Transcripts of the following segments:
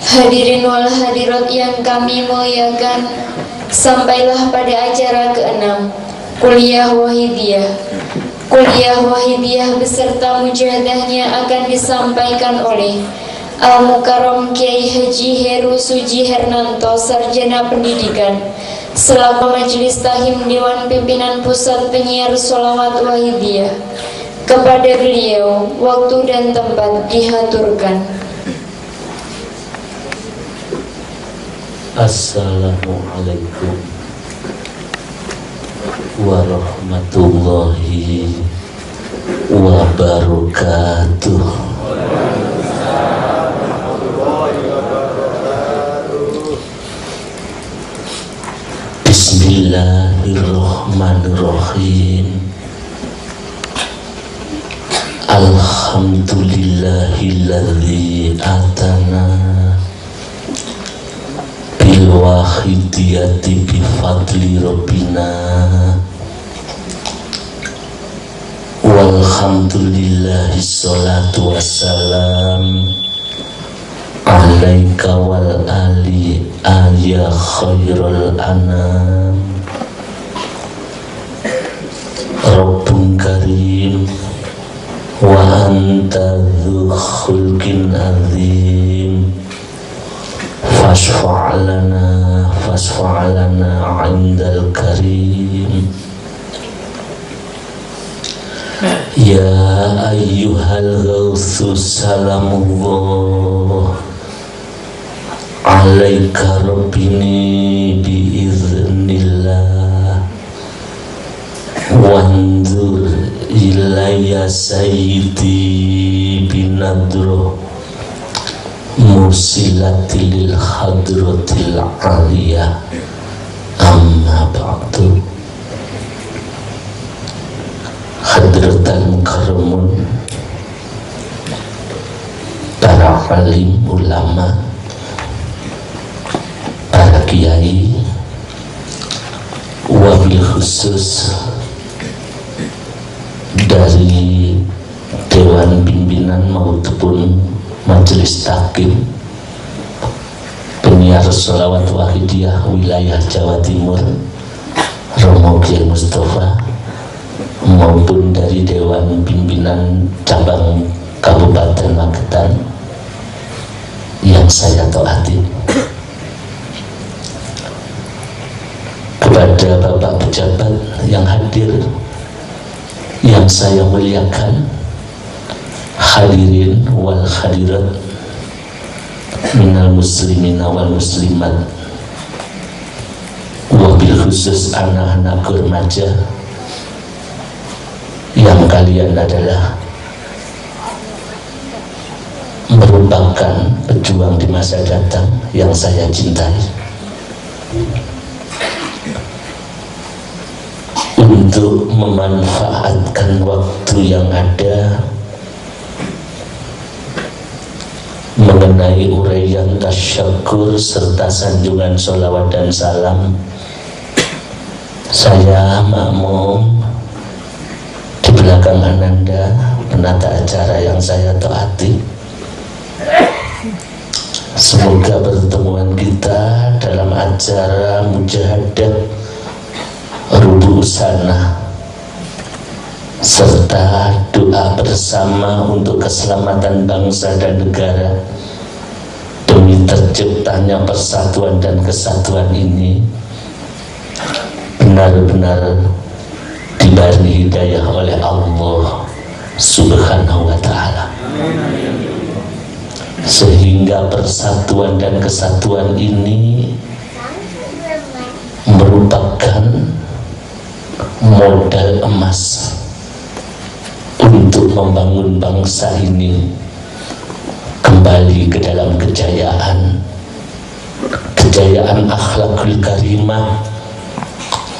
Hadirin wal hadirat yang kami muliakan, sampailah pada acara ke-6 Kuliah Wahidiyah. Kuliah Wahidiyah beserta mujahadahnya akan disampaikan oleh Al-Mukarram Kiai Haji Heru Suji Hernanto, Sarjana Pendidikan, selaku Majelis Tahim Dewan Pimpinan Pusat Penyiar Sholawat Wahidiyah. Kepada beliau, waktu dan tempat dihaturkan. Assalamualaikum warahmatullahi wabarakatuh. Bismillahirrahmanirrahim. Alhamdulillahilladzi atana bil wahidiyati bi fadli rabbina walhamdulillahi sholatu wassalam alaika wal ali ya khairul anam. Rabbun karim wa anta dzu khulqin azim fasfa'lana indal karim. Ya ayyuhal ghawthu salamullah alaika rabbini biiznillah wanzur ilayya sayyidi binadro musilatil hadratil aliyah amma ba'du. Hadratal mukarramun, para alim ulama, para kiai, wabil khusus dari Dewan Pimpinan maupun Majelis Tahkim Penyiar Sholawat Wahidiyah wilayah Jawa Timur, Romo Kiai Mustafa, maupun dari Dewan Pimpinan Cabang Kabupaten Magetan yang saya taati. Kepada Bapak pejabat yang hadir yang saya muliakan, hadirin wal hadirat minal muslimina wal muslimat, wabil khusus anak-anak remaja yang kalian adalah merupakan pejuang di masa datang yang saya cintai. Untuk memanfaatkan waktu yang ada mengenai uraian tasyakur serta sanjungan sholawat dan salam, saya makmum di belakang Ananda, penata acara yang saya taati. Semoga pertemuan kita dalam acara mujahadah rubuh sana serta doa bersama untuk keselamatan bangsa dan negara demi terciptanya persatuan dan kesatuan ini benar-benar diberi hidayah oleh Allah Subhanahu wa ta'ala, sehingga persatuan dan kesatuan ini merupakan modal emas untuk membangun bangsa ini kembali ke dalam kejayaan akhlakul karimah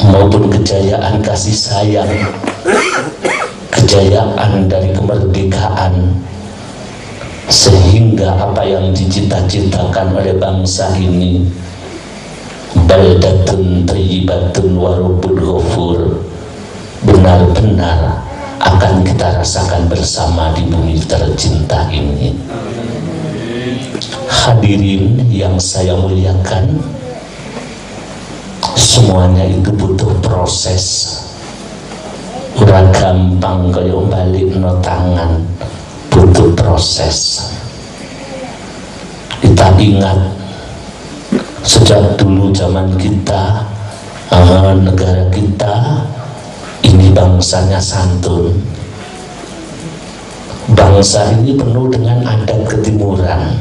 maupun kejayaan kasih sayang, kejayaan dari kemerdekaan, sehingga apa yang dicita-citakan oleh bangsa ini, baldatun thayyibatun wa rabbun ghafur, benar-benar akan kita rasakan bersama di bumi tercinta ini. Hadirin yang saya muliakan, semuanya itu butuh proses. Ora gampang kaya balik no tangan, butuh proses. Kita ingat sejak dulu zaman kita, negara kita ini bangsanya santun. Bangsa ini penuh dengan adat ketimuran.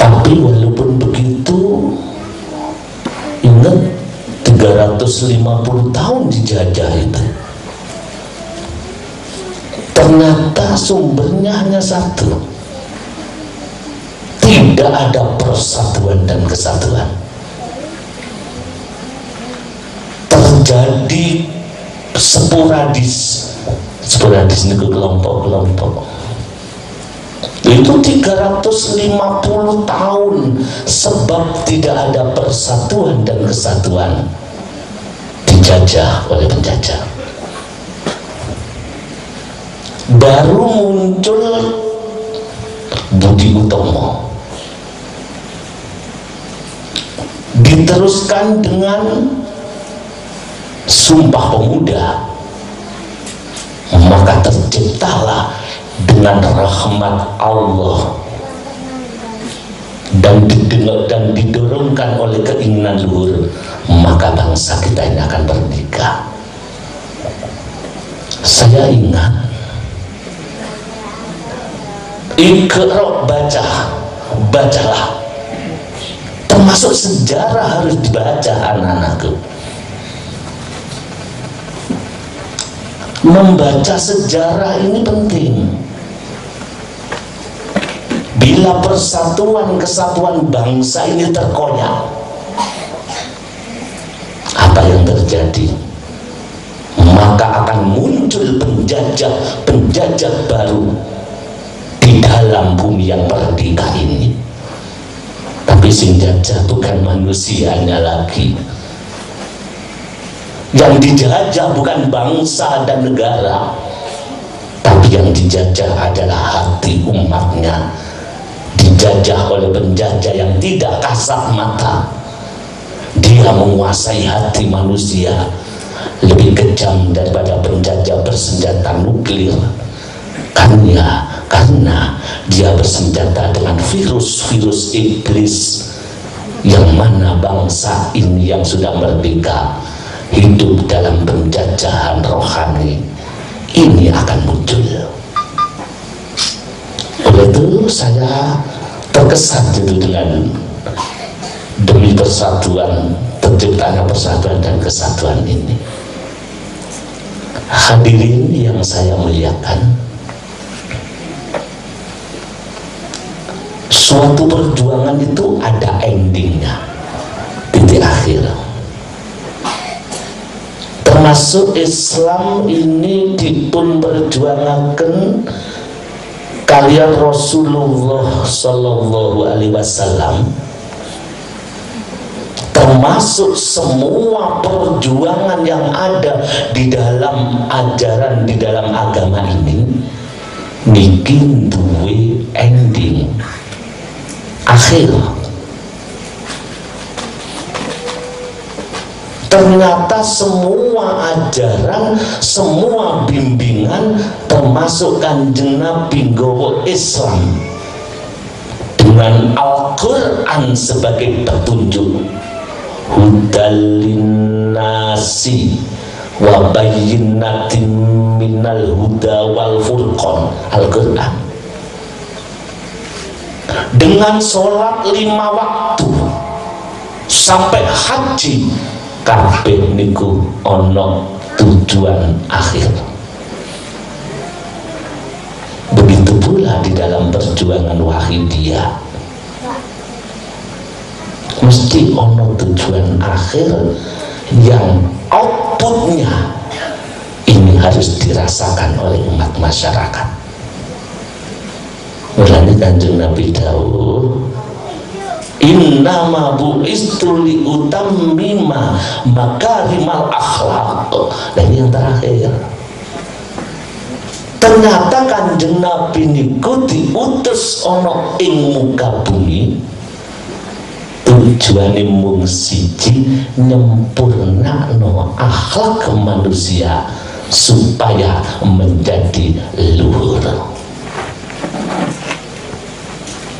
Tapi walaupun begitu, ingat 350 tahun dijajah itu, ternyata sumbernya hanya satu. Tidak ada persatuan dan kesatuan. Terjadi sporadis ini ke kelompok-kelompok. Itu 350 tahun sebab tidak ada persatuan dan kesatuan, dijajah oleh penjajah. Baru muncul Budi Utomo, diteruskan dengan Sumpah Pemuda, maka terciptalah dengan rahmat Allah dan didorongkan oleh keinginan luhur, maka bangsa kita ini akan merdeka. Saya ingat, Iqra, bacalah, termasuk sejarah harus dibaca anak-anakku. Membaca sejarah ini penting. Bila persatuan kesatuan bangsa ini terkoyak, apa yang terjadi? Maka akan muncul penjajah baru di dalam bumi yang merdeka ini. Tapi sing jajah bukan manusianya lagi. Yang dijajah bukan bangsa dan negara, tapi yang dijajah adalah hati umatnya. Dijajah oleh penjajah yang tidak kasat mata. Dia menguasai hati manusia lebih kejam daripada penjajah bersenjata nuklir. Karena dia bersenjata dengan virus-virus iblis, yang mana bangsa ini yang sudah merdeka hidup dalam penjajahan rohani ini akan muncul. Oleh itu saya terkesan itu dengan demi persatuan, terciptanya persatuan dan kesatuan ini. Hadirin yang saya muliakan, suatu perjuangan itu ada endingnya, titik akhir. Termasuk Islam ini dipun perjuangaken kalian Rasulullah Sallallahu Alaihi Wasallam. Termasuk semua perjuangan yang ada di dalam ajaran, di dalam agama ini, bikin duwe ending akhir. Ternyata semua ajaran, semua bimbingan, termasuk Kanjeng Nabi nggawa Islam dengan Al-Quran sebagai petunjuk, hudalin nasi wa bayyinatin minal huda wal furqan, Al-Quran. Dengan sholat 5 waktu sampai haji, kabeh niku ono tujuan akhir. Begitu pula di dalam perjuangan Wahidiyah, mesti ono tujuan akhir yang outputnya ini harus dirasakan oleh umat masyarakat. Mulanya Kanjeng Nabi dawuh, innama bu'istu li utammima makarimal akhlaq. Dan ini yang terakhir, Ternyata Kanjeng Nabi niku diutus ana ing muka bumi tujuane mung siji, nyempurnakno akhlak manusia supaya menjadi luhur.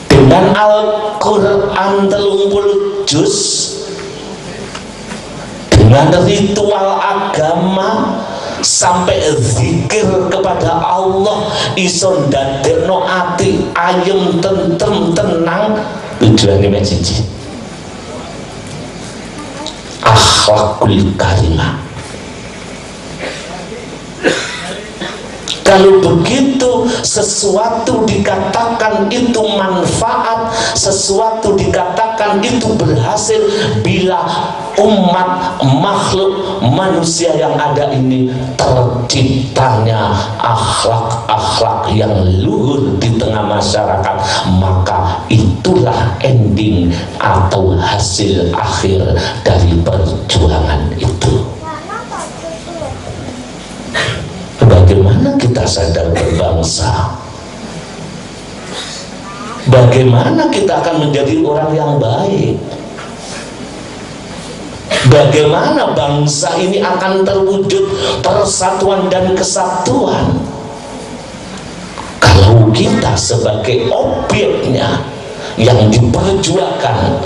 Dengan Al-Quran 30 juz, dengan ritual agama sampai zikir kepada Allah, iso ndadekno ati ayem, tentrem, tenang. Tujuane mek siji, akhlakul karimah. Kalau begitu, sesuatu dikatakan itu manfaat, sesuatu dikatakan itu berhasil bila umat makhluk manusia yang ada ini terciptanya akhlak-akhlak yang luhur di tengah masyarakat, maka itulah ending atau hasil akhir dari perjuangan itu. Bagaimana kita sadar berbangsa? Bagaimana kita akan menjadi orang yang baik? Bagaimana bangsa ini akan terwujud persatuan dan kesatuan? Kalau kita sebagai objeknya yang diperjuangkan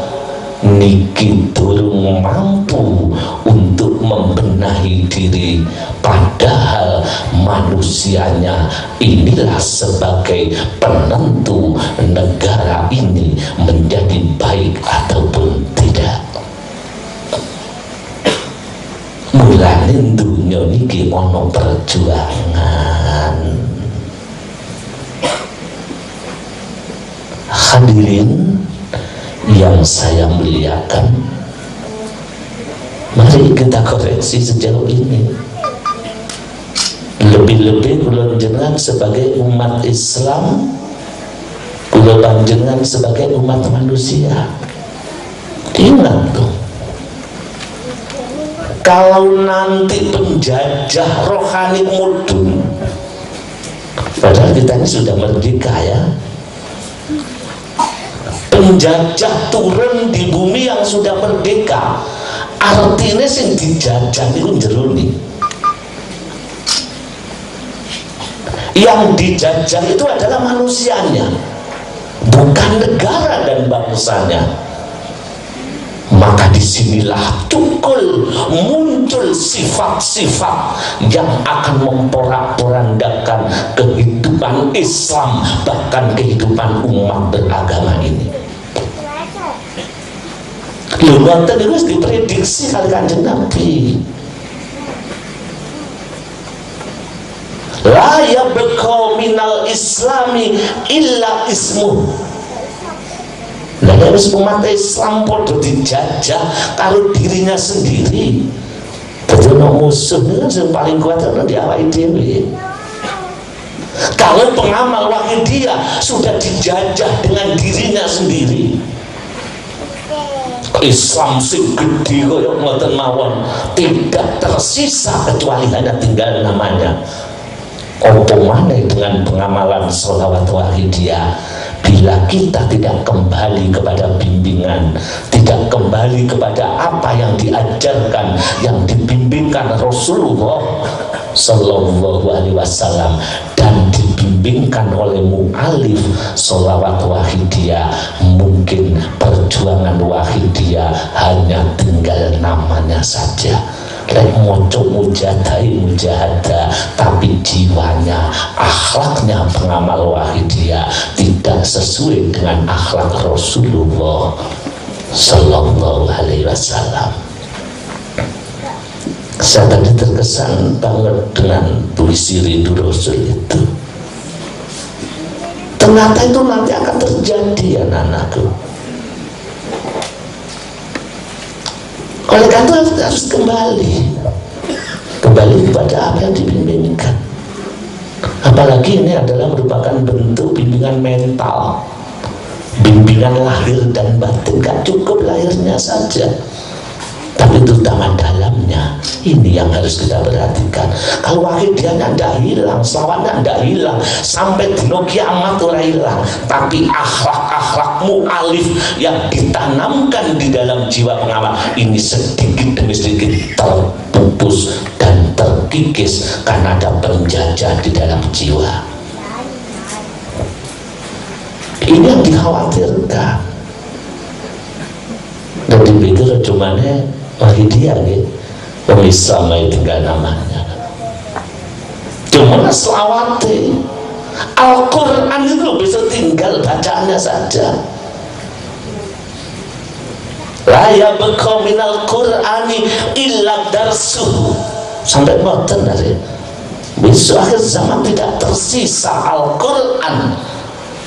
niki durung mampu untuk membenahi diri, padahal manusianya inilah sebagai penentu negara ini menjadi baik ataupun tidak. Mulane dunya niki ana perjuangan. Hadirin yang saya muliakan, mari kita koreksi sejauh ini. Lebih-lebih kula panjenengan sebagai umat Islam, kula panjenengan sebagai umat manusia. Ingat tuh, kalau nanti penjajah rohani mudun, padahal kita ini sudah merdeka ya, penjajah turun di bumi yang sudah merdeka, artinya sing dijajah itu jeruni. Yang dijajah itu adalah manusianya, bukan negara dan bangsanya. Maka disinilah muncul sifat-sifat yang akan memporak-porandakan kehidupan Islam, bahkan kehidupan umat beragama ini. Lumayan itu diprediksi kali Kanjeng Nabi. La yabqa minal islami illa ismuh. Nah, harus umat Islam podo dijajah kalau dirinya sendiri. Betul, musuh itu yang paling kuat adalah di awal dewi. Kalau pengamal Wahidiyah sudah dijajah dengan dirinya sendiri, Islam sing gede koyo ngoten mawon, tidak tersisa kecuali hanya tinggal namanya. Apa maneh dengan pengamalan sholawat Wahidiyah, bila kita tidak kembali kepada bimbingan, tidak kembali kepada apa yang diajarkan, yang dibimbingkan Rasulullah Sallallahu Alaihi Wasallam dan dibimbingkan oleh mu'alif sholawat Wahidiyah, mungkin perjuangan Wahidiyah hanya tinggal namanya saja. Lek moco mujahadah, tapi jiwanya, akhlaknya pengamal Wahidiyah tidak sesuai dengan akhlak Rasulullah Sallallahu Alaihi Wasallam. Saya tadi terkesan banget dengan puisi rindu Rasul itu. Ternyata itu nanti akan terjadi, anak-anakku. Oleh karena itu harus kembali kepada apa yang dibimbingkan. Apalagi ini adalah merupakan bentuk bimbingan mental, bimbingan lahir dan batin. Kan cukup lahirnya saja, tapi terutama dalamnya. Ini yang harus kita perhatikan. Kalau wahidiahnya tidak hilang, selawatnya tidak hilang, sampai dino kiamat ora hilang, tapi akhlak-akhlakmu alif yang ditanamkan di dalam jiwa pengamal ini sedikit demi sedikit terpupus dan terkikis karena ada penjajah di dalam jiwa. Ini yang dikhawatirkan. Dan dipikir cumannya wahidiyah gitu, Islam itu tinggal namanya. Cuma selawati Al-Quran itu bisa tinggal bacaannya saja. La yabqa minal Qur'ani illa darsuh. Sampai modern dari besok akhir zaman tidak tersisa Al-Quran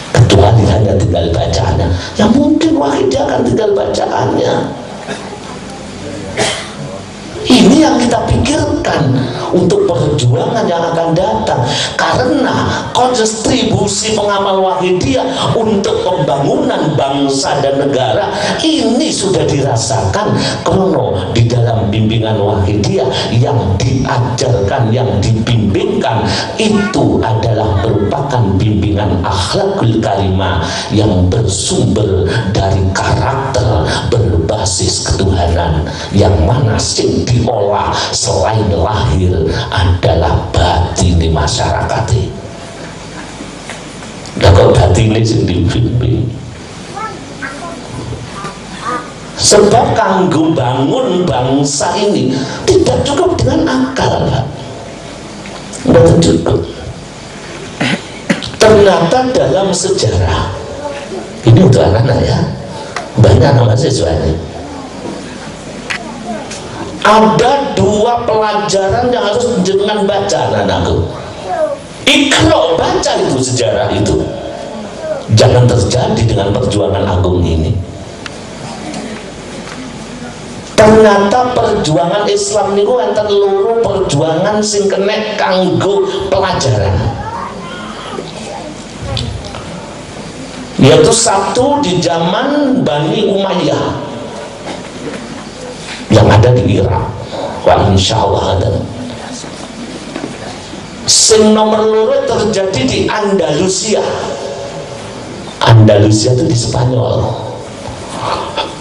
kecuali hanya tinggal bacaannya. Ya mungkin wahidah akan tinggal bacaannya. Ini yang kita pikirkan untuk perjuangan yang akan datang, karena kontribusi pengamal wahidiyah untuk pembangunan bangsa dan negara ini sudah dirasakan krono di dalam bimbingan wahidiyah. Yang diajarkan, yang dibimbingkan itu adalah merupakan bimbingan akhlakul karimah yang bersumber dari karakter berbasis ketuhanan, yang mana sing diolah selain lahir adalah batin di masyarakat. Dan kok batin ini sing dibimbing. Sebab kanggo bangun bangsa ini tidak cukup dengan akal, Pak. Tidak cukup. Ternyata dalam sejarah ini untuk anak-anak ya, banyak nama siswa ini. Ada dua pelajaran yang harus jenengan baca, anak-anakku. Iqra, baca itu sejarah itu. Jangan terjadi dengan perjuangan agung ini. Ternyata perjuangan Islam niku enten loro perjuangan sing kena kanggo pelajaran. Yaitu satu di zaman Bani Umayyah yang ada di Irak. Wah, insya Allah ada. Sing nomor loro terjadi di Andalusia. Andalusia itu di Spanyol.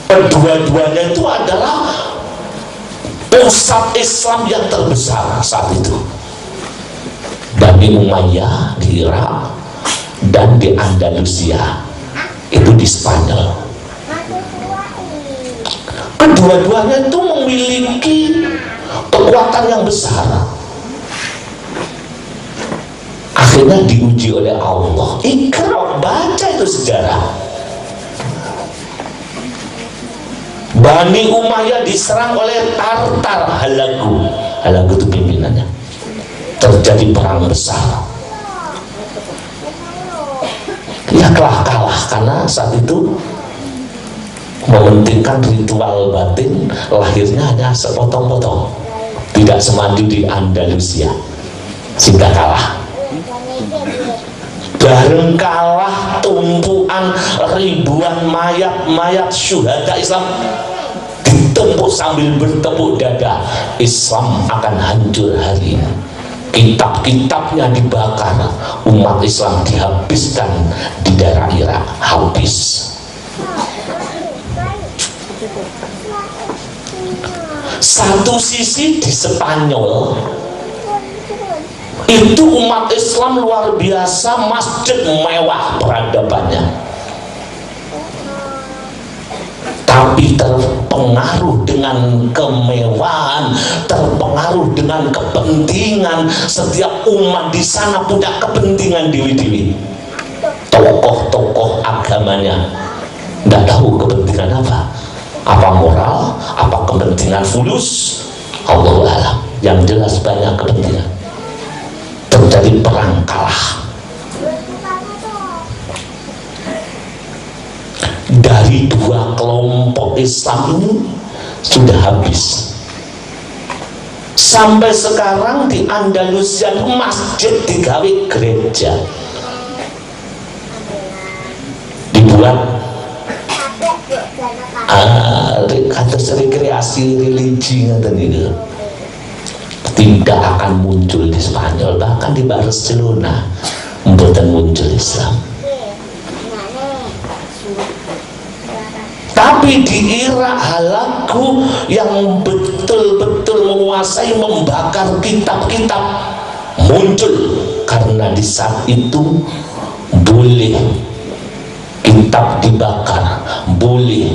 Kedua-duanya itu adalah pusat Islam yang terbesar saat itu. Bani Umayyah di Irak dan di Andalusia itu di Spanyol. Kedua-duanya itu memiliki kekuatan yang besar. Akhirnya diuji oleh Allah. Iqra, baca itu sejarah. Bani Umayyah diserang oleh Tartar, Halagu. Halagu itu pimpinannya. Terjadi perang besar. Ya kalah karena saat itu mementingkan ritual batin, lahirnya hanya sepotong-potong, tidak semaju di Andalusia, sehingga kalah. Bareng kalah, tumpuan ribuan mayat syuhada Islam ditempuk sambil bertepuk dada. Islam akan hancur hari ini. Kitab-kitabnya dibakar, umat Islam dihabiskan di daerah Irak, habis. Satu sisi di Spanyol itu umat Islam luar biasa, masjid mewah peradabannya, tapi terpengaruh dengan kemewahan, terpengaruh dengan kepentingan. Setiap umat di sana punya kepentingan dewi-dewi. Tokoh-tokoh agamanya tidak tahu kepentingan apa moral, apa kepentingan fulus, Allahu a'lam. Yang jelas banyak kepentingan. Terjadi perang, kalah. Dari dua kelompok Islam ini sudah habis. Sampai sekarang di Andalusia masjid digawe gereja, dibuat kados rekreasi religi ngoten niku tidak akan muncul di Spanyol, bahkan di Barcelona mboten muncul Islam. Tapi di Irak halaku yang betul-betul menguasai, membakar kitab-kitab muncul, karena di saat itu boleh kitab dibakar, boleh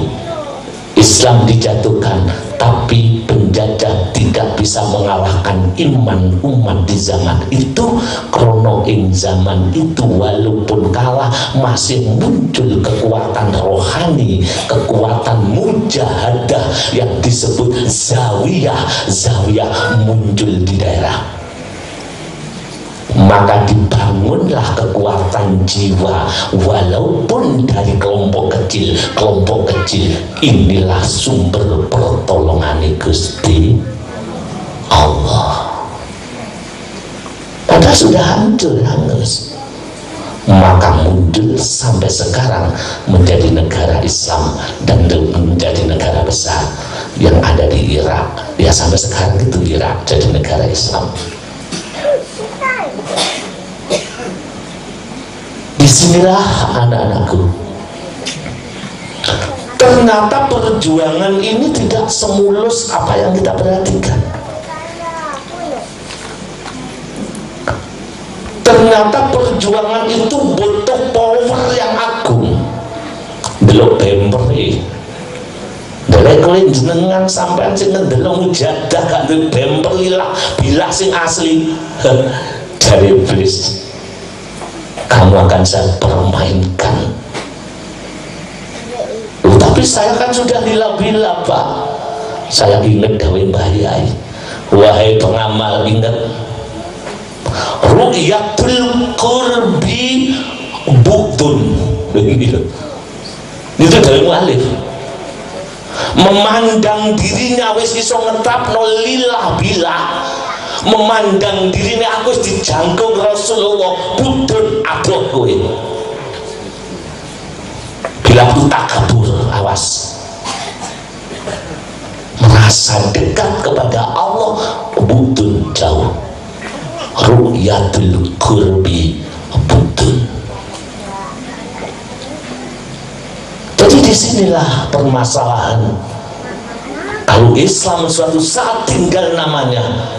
Islam dijatuhkan, tapi penjajah tidak bisa mengalahkan iman umat di zaman itu. Krono ing zaman itu walaupun kalah masih muncul kekuatan rohani, kekuatan mujahadah yang disebut zawiyah. Zawiyah muncul di daerah, maka dibangunlah kekuatan jiwa walaupun dari kelompok kecil. Kelompok kecil inilah sumber pertolongan Gusti Allah. Padahal sudah hancur hangus, maka muncul sampai sekarang menjadi negara Islam dan menjadi negara besar yang ada di Irak. Ya sampai sekarang itu Irak jadi negara Islam. Disinilah anak-anakku, ternyata perjuangan ini tidak semulus apa yang kita perhatikan. Ternyata perjuangan itu butuh power yang agung. Delok bemperi, delok kowe jenengan sampean sing ndelok mujadah gak duwe bemperi lah, bilah sing asli. Dari iblis, kamu akan saya permainkan. Tapi saya kan sudah bila-bila Pak. Saya ingat gawe Mbah Yai, wahai pengamal ingat, ru'yatul qurbi butun. Itu dari mu'alif, memandang dirinya wis iso ngetapno lillah billah, memandang dirinya aku dijangkung Rasulullah, budun adoh kowe. Bila itu takabur, awas, merasa dekat kepada Allah, budun jauh. Ru'yatul qurbi budun. Jadi disinilah permasalahan. Kalau Islam suatu saat tinggal namanya,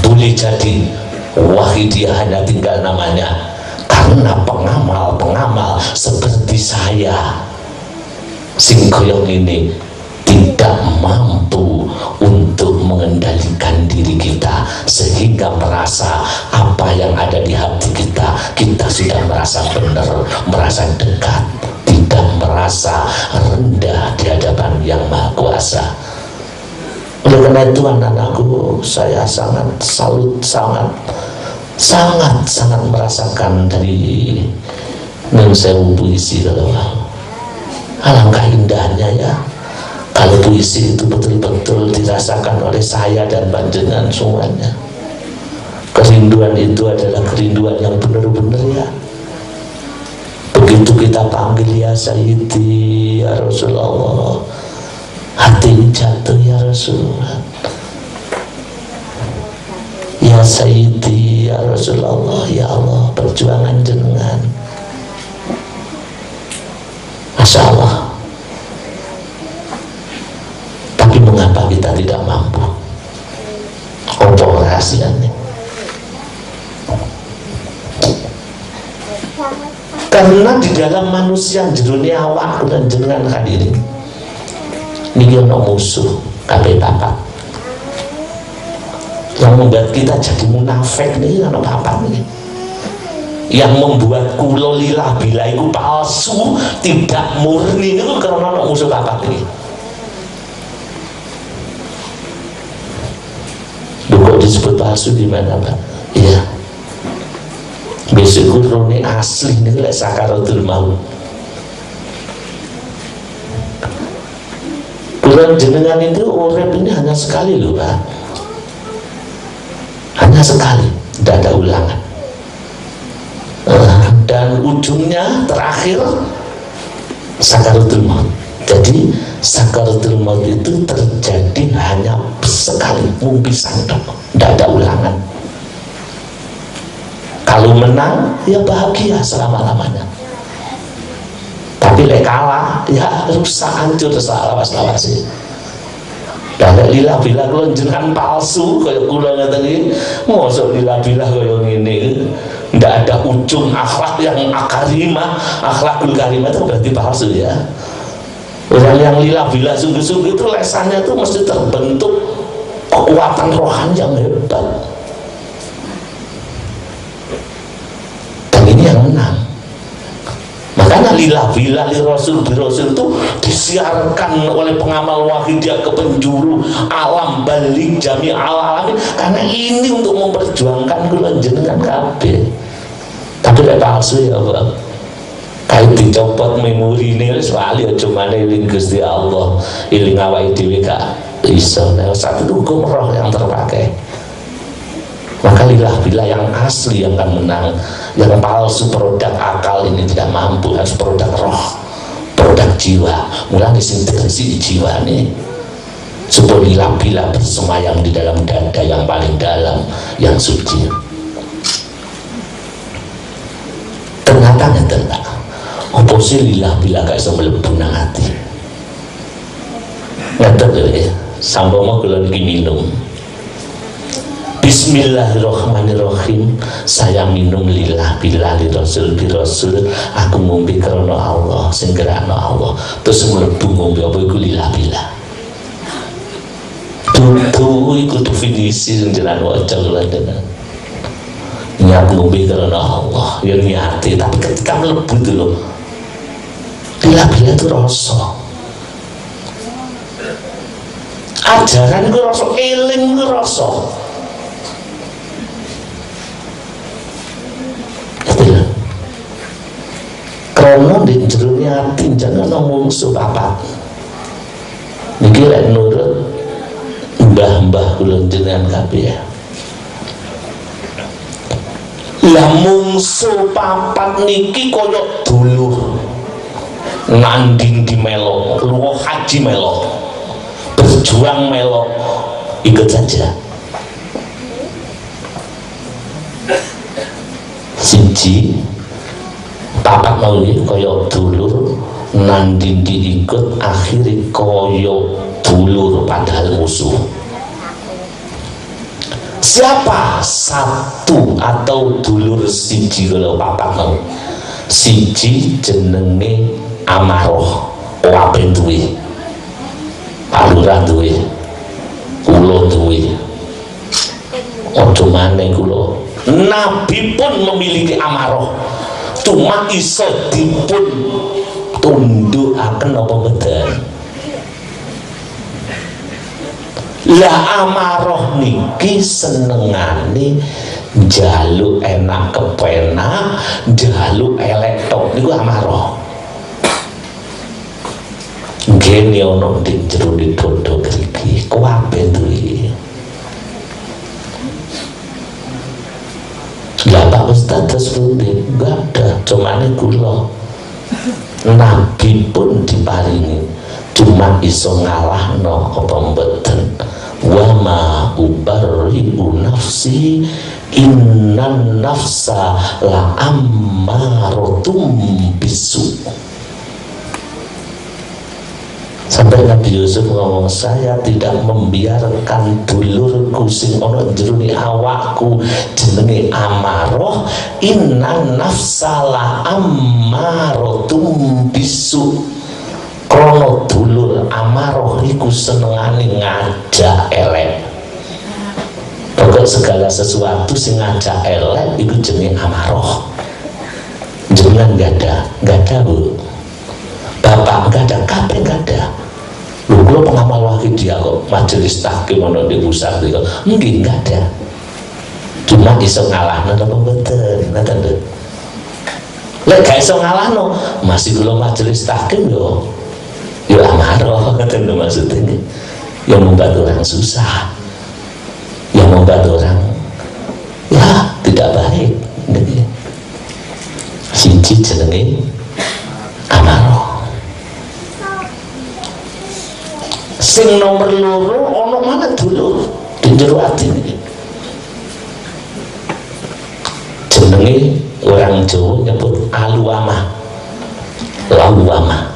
boleh jadi Wahidiyah hanya tinggal namanya, karena pengamal-pengamal seperti saya singkoyong ini tidak mampu untuk mengendalikan diri kita, sehingga merasa apa yang ada di hati kita sudah merasa benar, merasa dekat, tidak merasa rendah di hadapan Yang Maha Kuasa. Oleh karena itu anak-anakku, saya sangat salut, sangat merasakan dari Nun Sewu puisi. Kalau alangkah indahnya ya kalau puisi itu betul-betul dirasakan oleh saya dan panjenengan semuanya. Kerinduan itu adalah kerinduan yang benar-benar ya. Begitu kita panggil ya Sayyidi ya Rasulullah, hati jatuh ya Rasulullah. Ya Sayyidi ya Rasulullah, ya Allah, perjuangan jenengan, Masya Allah. Tapi mengapa kita tidak mampu? Apa rahasianya? Karena di dalam manusia dunia awak dan jenengan hadirin ini ono musuh kabeh papat yang membuat kita jadi munafik nih, ono papat nih yang membuat kulo lillah bila itu palsu, tidak murni, itu karena ono musuh papat nih. Kok disebut palsu di mana Pak? Iya, besok kurone asli nih lek sakaratul maut. Bulan jenengan itu urip ini hanya sekali loh Pak, hanya sekali, tidak ada ulangan. Dan ujungnya terakhir sakaratul maut. Jadi Sakaratul maut itu terjadi hanya sekali, mumpisan dok, tidak ada ulangan. Kalau menang ya bahagia selama-lamanya, tapi lek kalah ya rusak, hancur, selawas-lawasi. Dan lila bila kula jenengan palsu kaya kula ngeten iki, mosok lila bila kaya ngene, ndak ada ujung akhlak yang akarimah, akhlakul karimah itu berarti palsu ya. Orang yang lila bila sungguh-sungguh itu lesannya itu mesti terbentuk kekuatan rohani yang hebat. Dan ini yang menang. Makanya lila bila li rasul bi rasul itu disiarkan oleh pengamal wahidiyah ke penjuru alam balik jami alamin, karena ini untuk memperjuangkan kula jenengan kabeh. Tapi lek palsu ya Pak, kayak dicopot memori ini soalnya cuma eling Gusti Allah, eling awake dhewe gak iso. Nah, satu hukum roh yang terpakai. Maka lillah bila yang asli yang akan menang. Yang palsu produk akal ini tidak mampu, harus produk roh, produk jiwa. Mulai sintesis jiwa nih, supaya lillah bila bersemayam di dalam dada yang paling dalam, yang suci. Ternyata ngeten Pak, opo sih lillah bila gak iso mlebu nang ati. Ngeten lho ya, sampama kula niki minum Bismillahirrahmanirrahim, saya minum lillah billah li rasul bi rasul, aku ngombe karena Allah, sing gerakno Allah. Terus mlebu ngombe apa iku lillah billah. Tutu iku definisi sing jenengan waca lan niat ngombe karena Allah, ya niati, tapi ketika mlebu itu loh, lillah billah itu rasa. Ajaran itu rasa, eling itu rasa. Krono di jerone ati jangan ngomong papat. Niki lek nurut mbah-mbah kula jenengan kabeh ya. Lah mungsu papat niki koyo dulur. Nanding di melok, luwih haji melok. Berjuang melok, ikut saja. Siji papat mau koyo dulur, nanding diikut, akhirnya koyo dulur padahal musuh. Siapa satu atau dulur siji kalau papat mau? Siji jenenge Amaroh, wape duwe, Palurah duwe, kulo duwe, ojo maneh kulo. Nabi pun memiliki Amaroh, cuma iso dipun tundukaken apa mboten. Lah Amaroh niki senengane njaluk enak kepenak, njaluk elek tok niku Amaroh. Gene ono ning jero dodo iki kuwabe duwe. Lah Pak Ustaz terus enggak ada, cuma ini kula. Nabi pun diparingi, cuma iso ngalahno apa mboten. Wa ma ubarri'u nafsi innan nafsa la ammaratum bisu. Sampai Nabi Yusuf ngomong, saya tidak membiarkan dulurku sing ono jerone awakku jenenge Amaroh, innan nafsala ammaratum bisu. Krono dulur Amaroh iku senengane ngajak elek. Pokok segala sesuatu sing ngajak elek iku jenenge Amaroh. Jenengan gak ada Bu. Bapak gak ada, kabeh gak ada. Lho kula pengamal wahidiyah kok majelis tahkim ono di pusat iki. Nggih gak ada. Cuma iso ngalahno apa mboten, ngoten lho. Lek gak iso ngalahno, masih kula majelis tahkim yo Amaroh, ngoten lho maksudnya. Yang membuat orang susah, yang membuat orang ya tidak baik. Siji jenenge Amaroh. Sing nomor loro ono mana dulu di jero ati niki. Jenenge orang Jawa nyebut aluama. Lawama.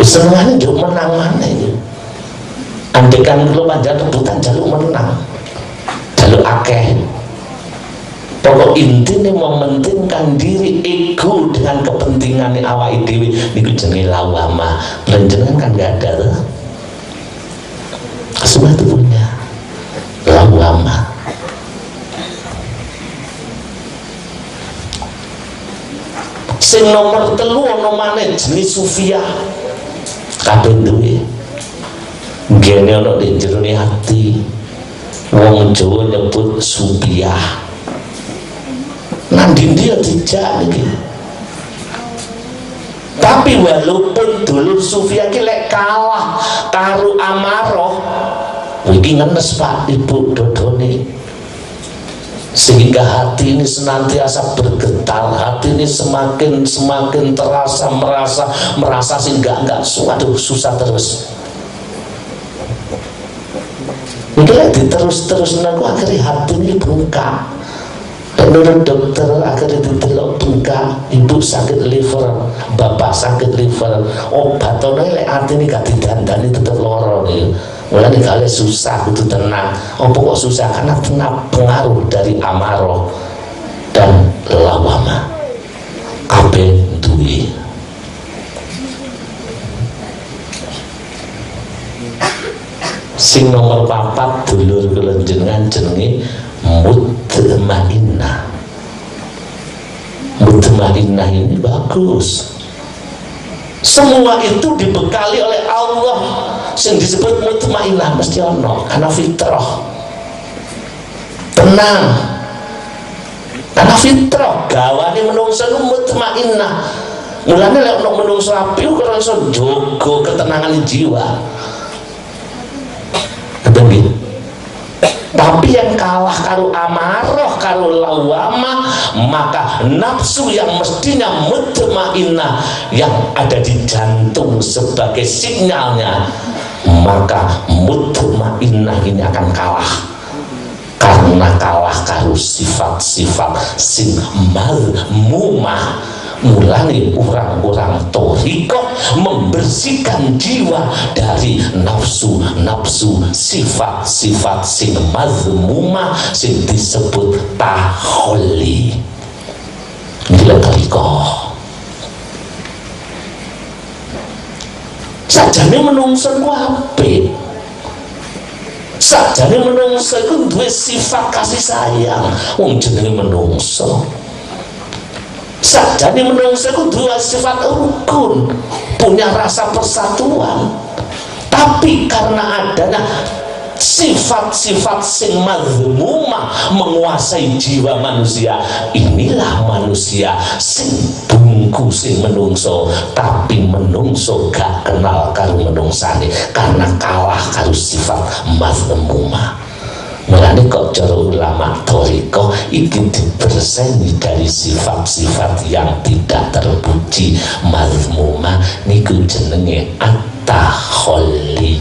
Senengane njuk menang maneh iki. Andekan kula panjang rebutan jaluk menang. Jaluk akeh. Pokok intine mementingkan diri, ego dengan kepentingan awake dhewe niku jenenge lawama. Jenengan kan gak ada tuh. Semua itu punya lawama. Sing nomor telu ono maneh jenis sufia. Kabeh duwe. Gene ono ning jerone ati. Wong Jawa nyebut supiah. Nanding dia dijak niki. Tapi walaupun dulur sufia ki lek kalah karo amaroh, iki ngenes Pak Ibu dodone. Sehingga hati ini senantiasa bergetar, hati ini semakin merasa sehingga enggak suatu susah terus. Ini lagi terus nangku akhirnya hati ini bengkak. Menurut dokter akhirnya ditelok bengkak, ibu sakit liver, bapak sakit liver, obatnya lek hati ini gak didandani tetap loro nih. Mulai kali susah itu tenang. Kok susah karena kena pengaruh dari amaroh dan lawama. Kabeh duwe. Sing nomor 4 dulur kula jenengan jenenge mutmainnah. Mutmainnah ini bagus. Semua itu dibekali oleh Allah. Yang disebut mutmainnah mesti ono karena fitrah. Tenang. Karena fitrah gawane menungso mutmainnah. Mulane lek ono menungso api kok iso njogo ketenangan jiwa. Betul. Tapi yang kalah karo amaroh karo lawama, maka nafsu yang mestinya mutmainnah yang ada di jantung sebagai sinyalnya, maka mutmainnah ini akan kalah karena kalah karo sifat-sifat sing mazmumah. Mulai orang-orang toriko membersihkan jiwa dari nafsu sifat-sifat sing mazmumah sing disebut taholi. Inilah toriko. Sajane menungso ku apik. Sajane menungso ku duwe sifat kasih sayang. Wong jenenge menungso. Sajane menungso ku dua sifat rukun, punya rasa persatuan. Tapi karena adanya sifat-sifat sing mazmumah menguasai jiwa manusia, inilah manusia sing bungku sing menungso, tapi menungso gak kenal karo menungsane karena kalah karo sifat mazmumah. Mulane kok cara ulama thariqah iki diberseni dari sifat-sifat yang tidak terpuji mazmumah niku jenenge at-takhalli.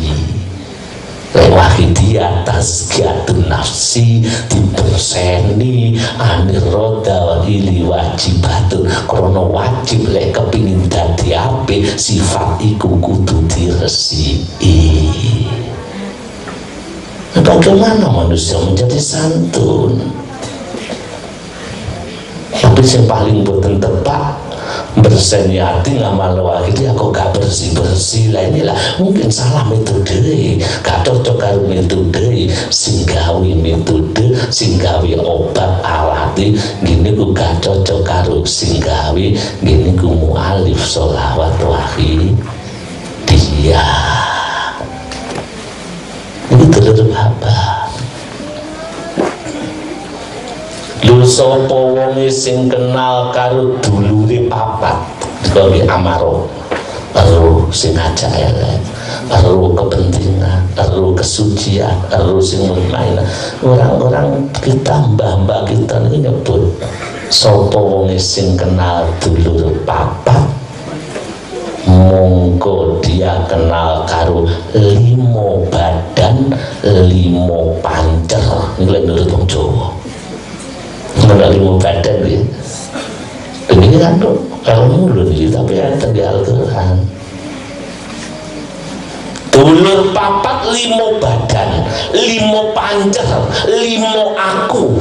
Wahidiyah tazkiyatun nafsi diberseni aniroda wali wajibatun krana wajib lek kepingin dadi apik sifat iku kudu diresiki. Bagaimana manusia menjadi santun? Tapi yang paling boten tepat berseni hati ngamal wahidi aku gak bersih lah. Inilah mungkin salah metode, gak cocok karo metode singgawi metode singgawi obat alati gini ku gak cocok karo singgawi gini ku mu'alif sholawat wahidi dia. Ini telur apa? Lu sapa wonge sing kenal karo dulure papat dikowe amaro. Ero sing ngajak elek, ero kepentingan, ero kesucian, ero sing mutmainnah. Orang-orang kita mbah-mbah kita ini nyebut sapa wonge sing kenal dulure papat mung mongko dia kenal karo 5 badan 5 pancer. Ini lek nurut wong Jawa. Kenal 5 badan gitu. Ini kan tuh ilmu lho iki, tapi enten di Al-Qur'an. Dulur papat 5 badan 5 pancer 5 aku.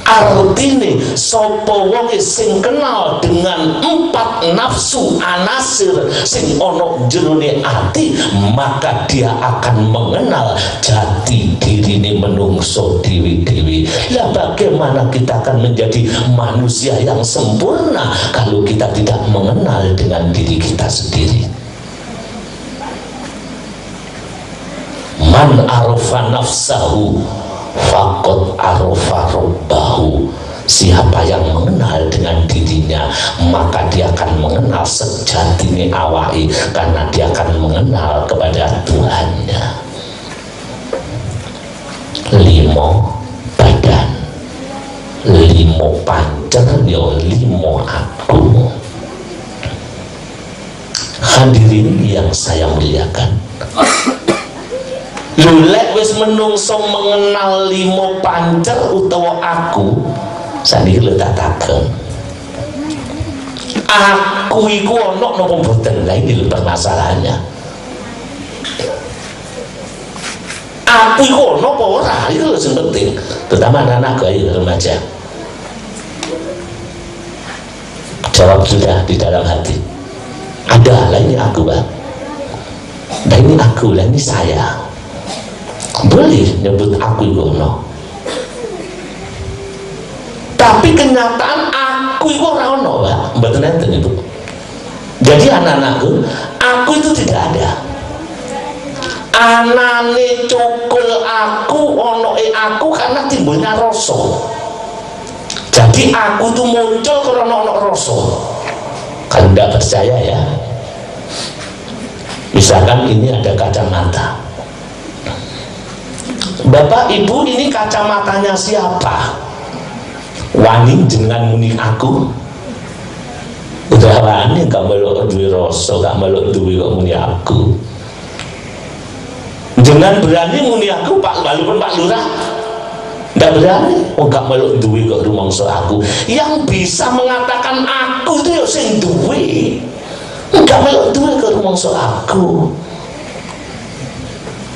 Artine sapa wong sing kenal dengan 4 nafsu anasir sing ana jerone ati, maka dia akan mengenal jati dirine menungso dewi-dewi. Lah bagaimana kita akan menjadi manusia yang sempurna kalau kita tidak mengenal dengan diri kita sendiri? Man arafa nafsahu faqad arafa rabbahu. Siapa yang mengenal dengan dirinya, maka dia akan mengenal sejatine awake, karena dia akan mengenal kepada Tuhannya. 5 badan 5 pancer yo 5 aku. Hadirin yang saya muliakan, lulek wis menungso mengenal 5 pancer utawa aku, saniki lho tak takon. Aku iku ana napa mboten? Lah iki lho permasalahannya. Aku iku ana apa ora? Itu lho sing penting. Terutama anak-anak gawe remaja. Jawab sudah di dalam hati. Ada, lah ini aku, Bang. Lah ini aku, lah ini saya. Boleh nyebut aku gono, tapi kenyataan aku itu ora ono, Pak. Mboten enten itu. Jadi anak-anakku, aku itu tidak ada. Anane cukul aku, ono aku karena timbulnya rasa. Jadi aku itu muncul karena ono rasa. Kan tidak percaya ya? Misalkan ini ada kacamata. Bapak Ibu, ini kacamatanya siapa? Wani jenengan muni aku. Udah wani gak melok duwe rasa, gak melok duwe kok muni aku. Jenengan berani muni aku, Pak, walaupun Pak Lurah gak berani. Oh gak melok duwe kok rumangsa aku. Yang bisa mengatakan aku itu ya sing duwe. Gak melok duwe kok rumangsa aku.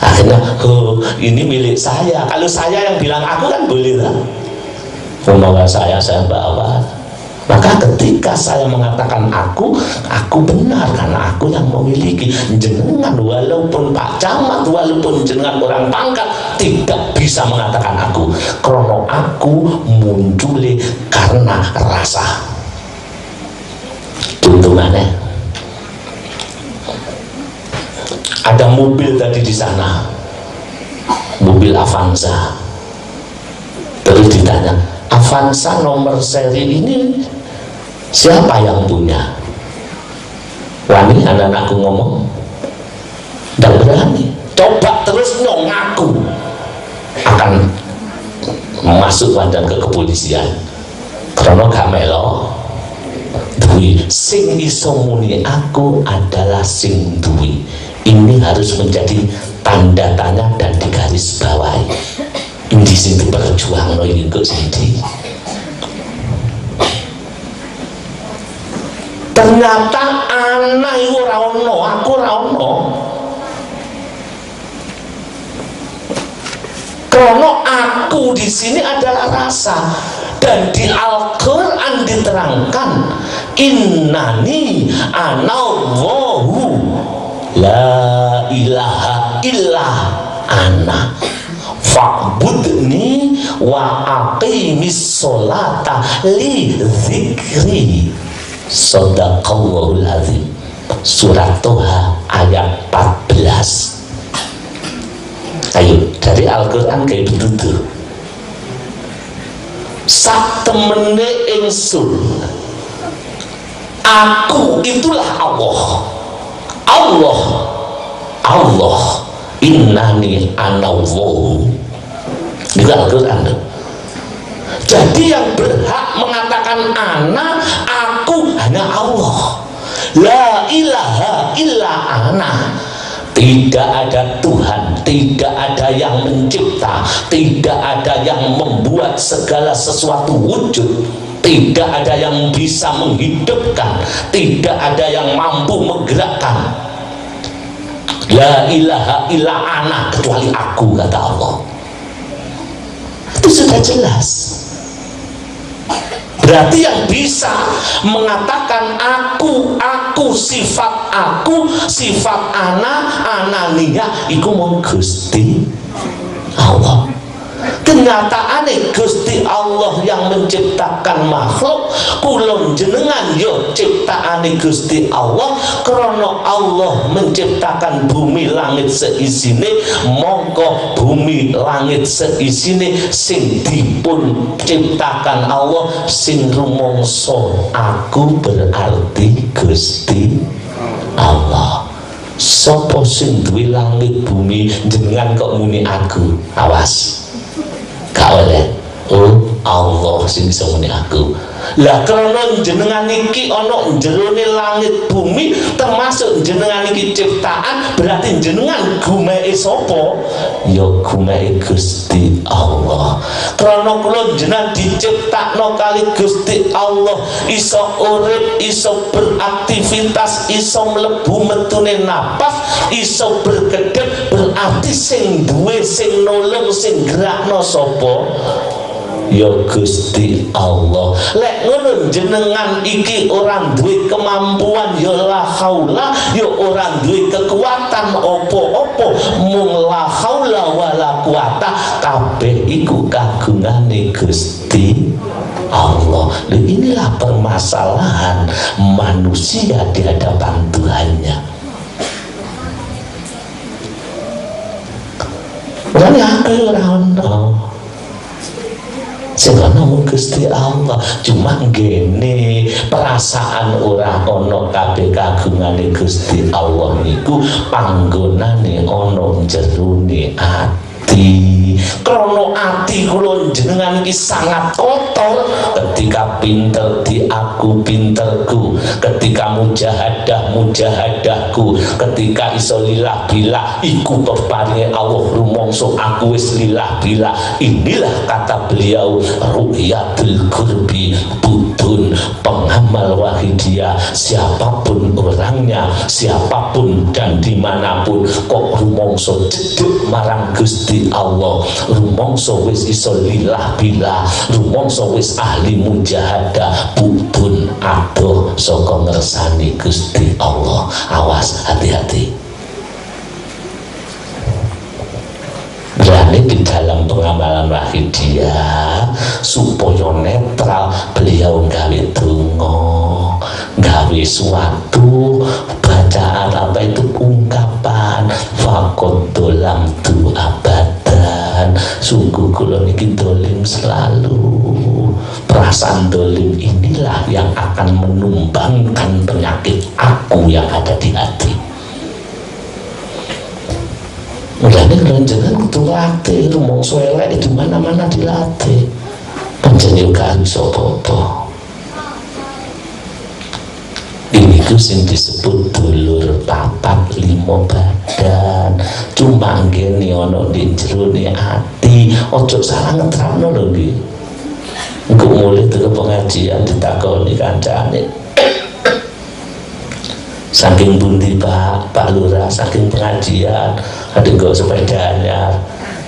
Akhirnya, oh ini milik saya. Kalau saya yang bilang aku kan boleh lah. Umpama saya bawa. Maka ketika saya mengatakan aku benar karena aku yang memiliki. Jenengan walaupun Pak Camat, walaupun jenengan orang pangkat, tidak bisa mengatakan aku. Karena aku muncul karena rasa. Contoh mana? Ada mobil tadi di sana, mobil Avanza. Terus ditanya, Avanza nomor seri ini siapa yang punya? Wani anak-anakku ngomong, tidak berani. Coba terus ngaku akan masuk badan ke kepolisian. Karena gak melo duwi. Sing iso muni aku adalah sing duwi. Ini harus menjadi tanda tanya dan digaris bawahi. Ini sing berjuang no ini kok sendiri. Ternyata anak itu ora ono, aku ora ono. Karena aku di sini adalah rasa. Dan di Al-Quran diterangkan, innani anallahu la ilaha illa ana fa'budni wa aqimis sholata li dzikri. Shadaqallahul azim. Surat Toha ayat 14. Ayo dari Al-Quran kayak begitu. Sak temene ingsun, aku itulah Allah. Allah innani anallahu. Itu Al-Quran. Jadi yang berhak mengatakan ana, aku hanya Allah. La ilaha ilaha illa ana. Tidak ada Tuhan, tidak ada yang mencipta, tidak ada yang membuat segala sesuatu wujud, tidak ada yang bisa menghidupkan, tidak ada yang mampu menggerakkan. La ilaha illa ana, kecuali aku, kata Allah. Itu sudah jelas. Berarti yang bisa mengatakan aku, sifat ananiyah iku mung Gusti Allah. Kenyataane Gusti Allah yang menciptakan makhluk, kulon jenengan yo ciptaane Gusti Allah. Krana Allah menciptakan bumi langit seisine, mongko bumi langit seisine sing dipun ciptakan Allah, sing rumangsa aku berarti Gusti Allah. Sopo sing duwe langit bumi jenengan kok muni aku? Awas, gak oleh. Oh, Allah sing bisa muni aku. Lah karena jenengan iki ana jerone langit bumi, termasuk jenengan iki ciptaan, berarti jenengan gumeke sapa? Ya gumeke Gusti Allah. Karena kula jenengan diciptakno kali Gusti Allah, iso urip, iso beraktivitas, iso mlebu metune napas, iso berkedip, berarti sing duwe, sing nolong, sing gerakno sapa? Ya Gusti Allah. Lek ngono jenengan iki orang duwe kemampuan, ya la haula, ya orang duwe kekuatan opo-opo, mung la haula wala quwata, kabeh iku kagungane Gusti Allah. Inilah permasalahan manusia di hadapan Tuhannya. Lan akeh ora ono. Segala Gusti Allah, cuma gene perasaan ora ono kabeh kagungane Gusti Allah niku panggonane ono jerone ati. Krono ati kula jenengan iki sangat kotor. Ketika pinter di aku pinterku, ketika mujahadah mujahadahku, ketika iso lillah billah iku peparinge Allah rumangsa aku wis lillah billah. Inilah kata beliau ru'yatul qurbi budun, pengamal wahidiyah. Siapapun orangnya, siapapun dan dimanapun, kok rumangsa cedhek marang Gusti Allah, rumangsa wis iso lillah billah, rumangsa wis ahli mujahadah, budun adoh saka ngersani Gusti Allah. Awas, hati-hati. Berani di dalam pengamalan wahidiyah supaya netral, beliau gawe donga, gawe suatu bacaan, apa itu ungkapan fakot dolam tu abadan, sungguh kula niki dolim selalu. Perasaan dolim inilah yang akan menumbangkan penyakit aku yang ada di hati. Mulane renjengan kudu latih, rumangsa elek di mana-mana dilatih. Panjenengan gak iso apa-apa. Ini ku sing disebut dulur papat limo badan. Cuma ngene ana di jerone ati, aja salah ngetrapno lho nggih. Engko mulai teko pengajian ditakoni kancane. Saking bundi Pak Lurah, saking pengajian, aduh kok sepedanya,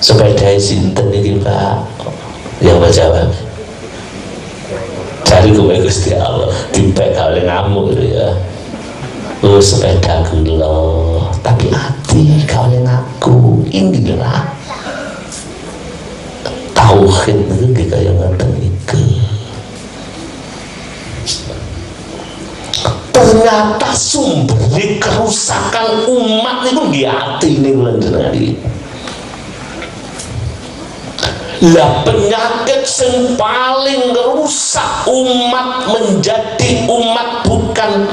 sepeda sinten iki Pak? Yang menjawab, cari gue Gusti Allah, dipek oleh ngamuk ya. Oh sepeda kula, tapi hati kau oleh ngaku. Inilah tauhid itu kaya ngoten iki. Ternyata sumber kerusakan umat itu di hati ini lagi. Lah penyakit yang paling rusak umat menjadi umat bukan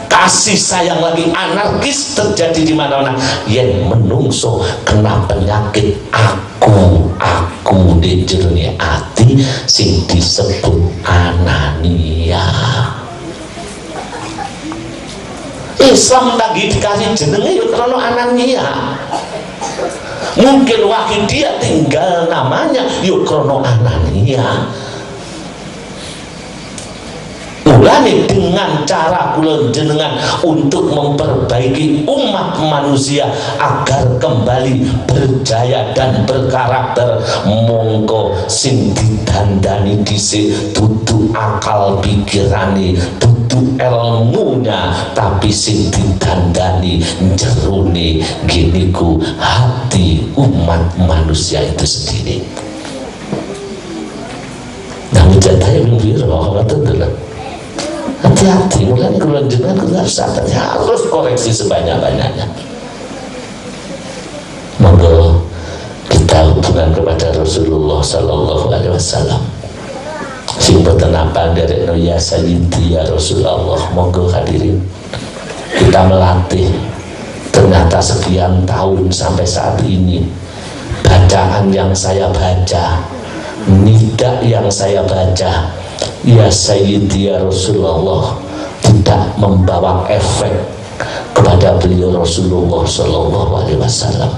kasih sayang lagi, anarkis terjadi di mana-mana. Yang menungso kena penyakit aku di jerone ati sing disebut anania. Islam lagi dikasih jenenge ya karena Anania. Mungkin Wahidiyah tinggal namanya ya karena Anania. Mulane dengan cara kula jenengan untuk memperbaiki umat manusia agar kembali berjaya dan berkarakter, mongko sing didandani dhisik dudu akal pikirane, dudu ilmunya, tapi sing didandani jerone gini ku hati umat manusia itu sendiri. Nah, jatahnya belum viral, kata dulu. Hati-hati, mulai kalau jenengan harus koreksi sebanyak-banyaknya. Monggo kita hubungan kepada Rasulullah Sallallahu Alaihi Wasallam. Sing boten apa dari ya Sayyidi ya Rasulullah. Monggo hadirin, kita melatih. Ternyata sekian tahun sampai saat ini, bacaan yang saya baca, nida yang saya baca, ya Sayyidi ya Rasulullah, tidak membawa efek kepada beliau Rasulullah Sallallahu Alaihi Wasallam.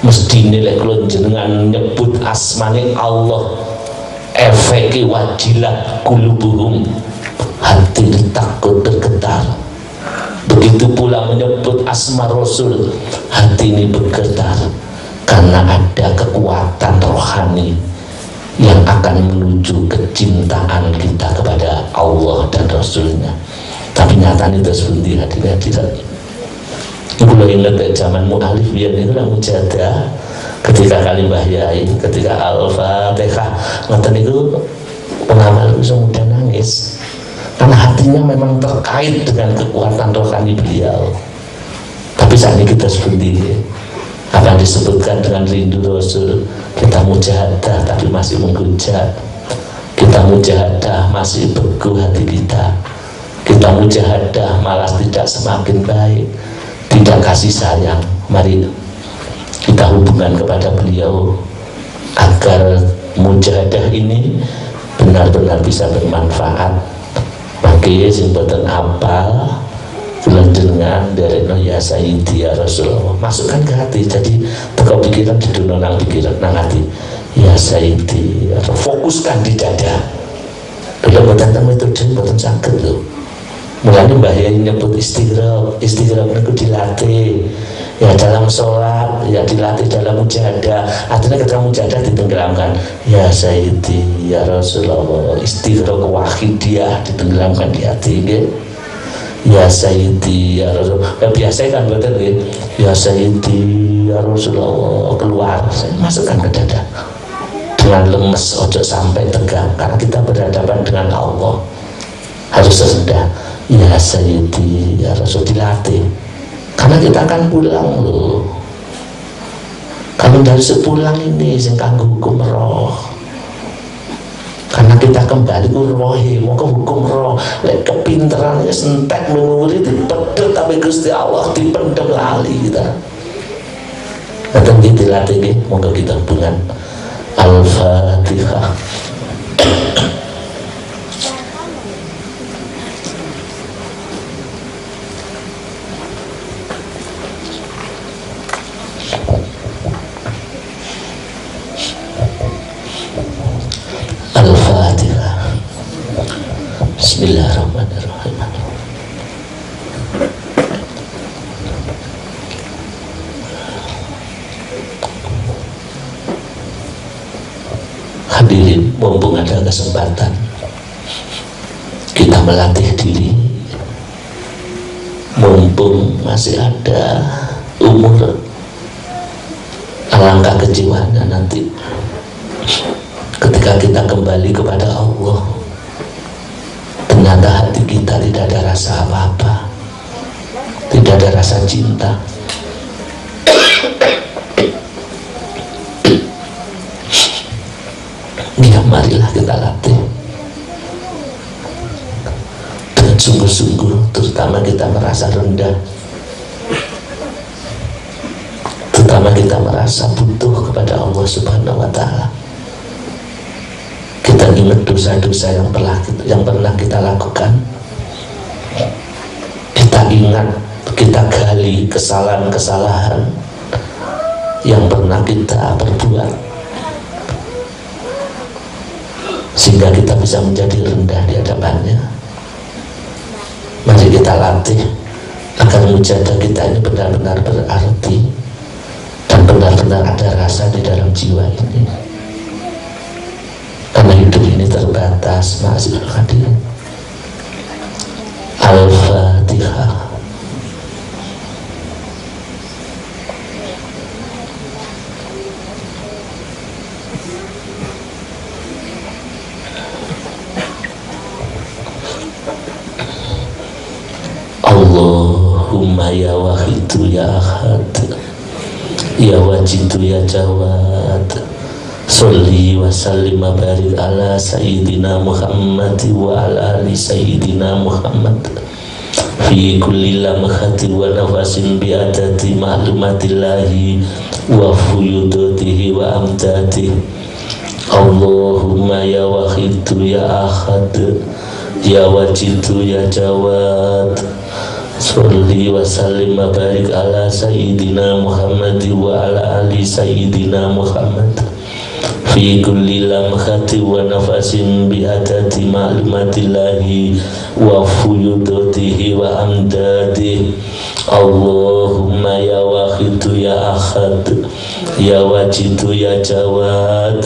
Mesti nilai kalau jenengan nyebut asmane Allah, efeknya wajilat kulubuhum, hati takut bergetar. Begitu pula menyebut asma Rasul, hati ini bergetar karena ada kekuatan rohani yang akan menuju kecintaan kita kepada Allah dan Rasulnya. Tapi nyatanya itu seperti hadirat. Kalau ingat zaman mu'alif biar itu lah mujadah ketika kali Mbah Yai, ketika Al-Fatihah ngoten itu pengamal itu mudah nangis karena hatinya memang terkait dengan kekuatan rohani beliau. Tapi saat ini kita seperti ini, apa yang disebutkan dengan rindu Rasul, kita mujahadah tapi masih menghujat, kita mujahadah masih beku hati kita mujahadah malah tidak semakin baik, tidak kasih sayang. Mari kita hubungan kepada beliau agar mujahadah ini benar-benar bisa bermanfaat. Makanya sing boten apal dengan dari ya Sayyidi ya Rasulullah, masukkan ke hati. Jadi teko pikiran di dunia nang pikiran nang hati, ya Sayyidi, atau fokuskan di dada. Kalau boten metode boten saged lho. Mulane Mbah Yai nyebut istighraq itu dilatih ya dalam sholat, ya dilatih dalam mujahadah. Artinya ketika mujahadah ditenggelamkan, ya Sayyidi ya Rasulullah, istighraq wahidiyah ditenggelamkan di hati gitu. Ya Sayyidi ya Rasulullah, biasa kan betul gitu. Ya Sayyidi ya Rasulullah, keluar, saya masukkan ke dada dengan lemes, ojo sampai tegang, karena kita berhadapan dengan Allah, harus rendah. Ya Sayyidi ya Rasul, dilatih karena kita akan pulang loh. Kalau dari sepulang ini sing kanggo hukum roh, karena kita kembali ke rohi, mau ke hukum roh. Lek kepinterannya sentek mengurit dipedot, tapi Gusti Allah dipendem lali kita. Datang dilatih nih, moga kita hubungan. Al-Fatihah. Al-Fatihah. Bismillahirrahmanirrahim. Hadirin, mumpung ada kesempatan kita melatih diri, mumpung masih ada umur, alangkah kejiwaannya nanti ketika kita kembali kepada Allah, ternyata hati kita tidak ada rasa apa-apa, tidak ada rasa cinta. Ya marilah kita latih dengan sungguh-sungguh, terutama kita merasa rendah, terutama kita merasa butuh kepada Allah Subhanahu wa Ta'ala. Kita ingat dosa-dosa yang pernah kita lakukan, kita ingat, kita gali kesalahan-kesalahan yang pernah kita perbuat, sehingga kita bisa menjadi rendah di hadapannya. Mari kita latih agar mujahadah kita ini benar-benar berarti dan benar-benar ada rasa di dalam jiwa ini, karena hidup ini terbatas. Ma'asyiral hadirin, Al-Fatihah. Allahumma ya wahidu ya ahad ya wajidu ya jawad, sholli wa sallim wa barik ala sayyidina Muhammad wa ala ali sayyidina Muhammad fi kulli lamhati wa nafasin bi adati ma'lumatillahi wa fuyudatihi wa amdatihi. Allahumma ya wahidu ya ahad ya wajidu ya jawad, sholli wa sallim wa barik ala sayyidina Muhammad wa ala ali sayyidina Muhammad fi kulli lamhati wa nafasin bi adati ma'lumatillahi wa fuyudatihi wa amdadihi. Allahumma ya wahidu ya ahad ya wajidu ya jawad,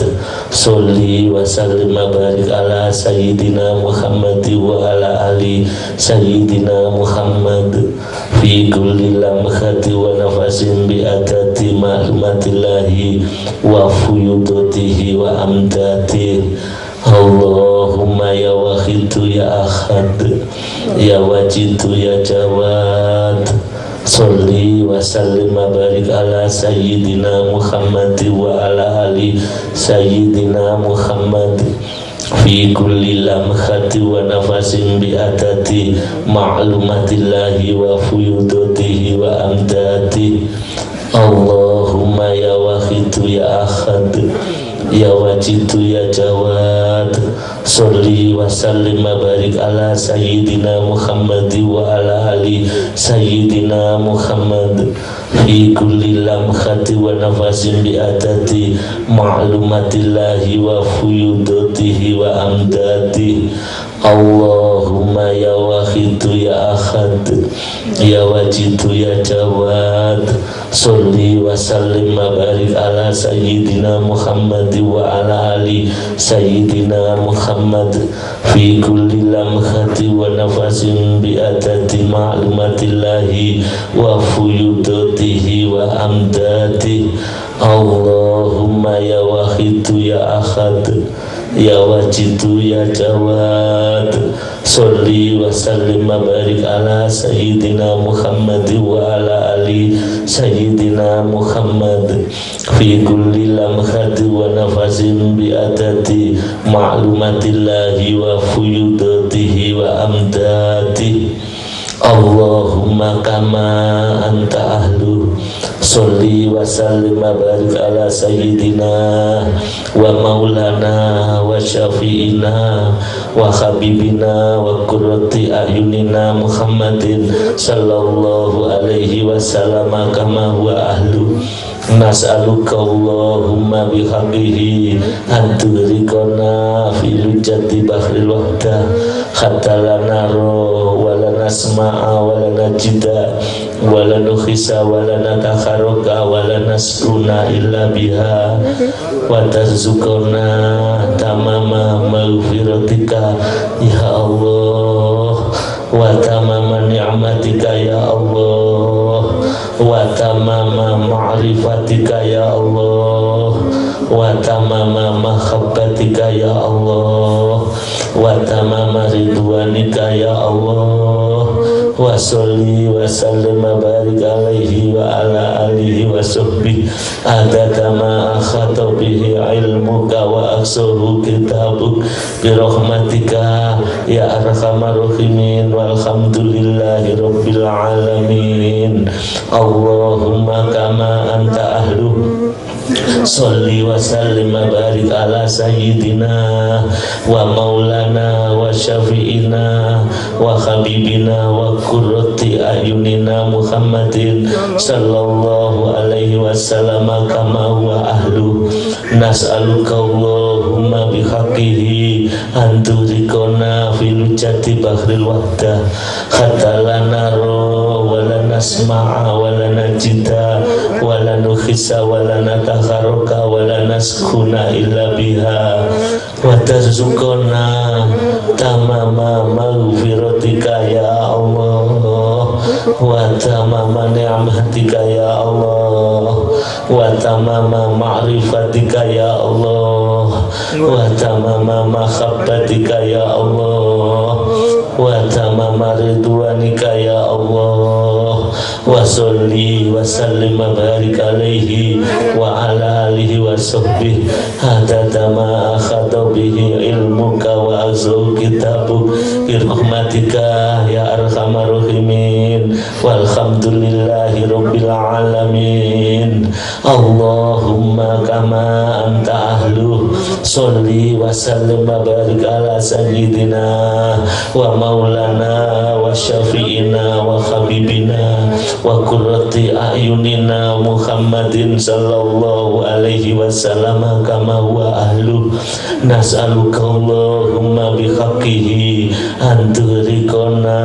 sholli wa sallim wa barik ala sayyidina Muhammad wa ala ali sayyidina Muhammad fi kulli lamhati wa nafasin bi adati ma'lumatillahi wa fuyudatihi wa amdatihi. Allahumma ya wahidu ya ahad ya wajidu ya jawad, sholli wa sallim wa barik ala sayyidina Muhammad wa ala ali sayyidina Muhammad fi kulli lamhati wa nafasin bi adati ma'lumatillahi wa fuyudatihi wa amdatihi. Allahumma ya wahidu ya ahad ya wajidu ya jawad, sholli wa sallim wa barik ala sayyidina Muhammad wa ala ali sayyidina Muhammad fi kulli lamhati wa nafasin bi adati ma'lumatillahi wa fuyudatihi wa amdatihi. Allahumma ya wahidu ya ahad ya wajidu ya jawad, sholli wa sallim wa barik ala sayyidina Muhammad wa ala ali sayyidina Muhammad fi kulli lamhati wa nafasin bi adati ma'lumatillahi wa fuyudatihi wa amdatihi. Allahumma ya wahidu ya ahad ya wajidu ya jawad, sholli wa sallim wa barik ala sayyidina Muhammad wa ala ali sayyidina Muhammad fi kulli lamhati wa nafasin bi adati ma'lumatillahi wa fuyudatihi wa amdatihi. Allahumma kama anta ahlu, sholli wa sallim wa barik ala sayyidina wa maulana wa syafi'ina wa habibina wa qurrati ayunina Muhammadin sallallahu alaihi wasallam kama huwa ahlu. Nas'aluka Allahumma bihaqqihi an tudrikana fi lujati bahril wahdah hatta la naro wa la nasma'a wa la najida wa la nukhisa wa la natakharuka wa la naskuna illa biha wa tarzukuna tamama maghfiratika ya Allah wa tamama ni'matika ya Allah wa tamama ma'rifatika ya Allah wa tamama mahabbatika ya Allah wa tamama ridwanika ya Allah wa sholli wa sallim wa barik alaihi wa ala alihi wa sahbihi adada ma akhata bihi ilmuka wa aksuhu kitabuk birahmatika ya arhamar rahimin walhamdulillahi rabbil alamin. Allahumma kama anta ahlu, sholli wa sallim wa barik ala sayyidina wa maulana wa wa syafi'ina wa habibina wa qurrati ayunina Muhammadin sallallahu alaihi wasallam kama huwa ahlu. Nas'aluka Allahumma bihaqqihi anturikona fil jati bahril wahdah hatta la nara wa la nasma'a wa la najida wa la nukhisa wa la natakharuka wa la naskuna illa biha wa tarzukona tamama maghfiratika ya Allah wa tamama ni'matika ya Allah wa tamama ma'rifatika ya Allah wa tamama mahabbatika ya Allah wa tamama ridwanika ya Allah wa salli wa sallim wa barik alaihi wa ala alihi wa sahbihi hadada ma akhadha bihi ilmuka wa azau kitabuk birahmatika ya arhamar rahimin walhamdulillahi rabbil alamin. Allahumma kama anta ahlu salli wa sallim wa barik ala sayyidina wa maulana wa syafi'ina wa habibina wa qurrati ayunina Muhammadin sallallahu alaihi wasallam kama huwa ahlu. Nas'aluka Allahumma bihaqqihi anturikona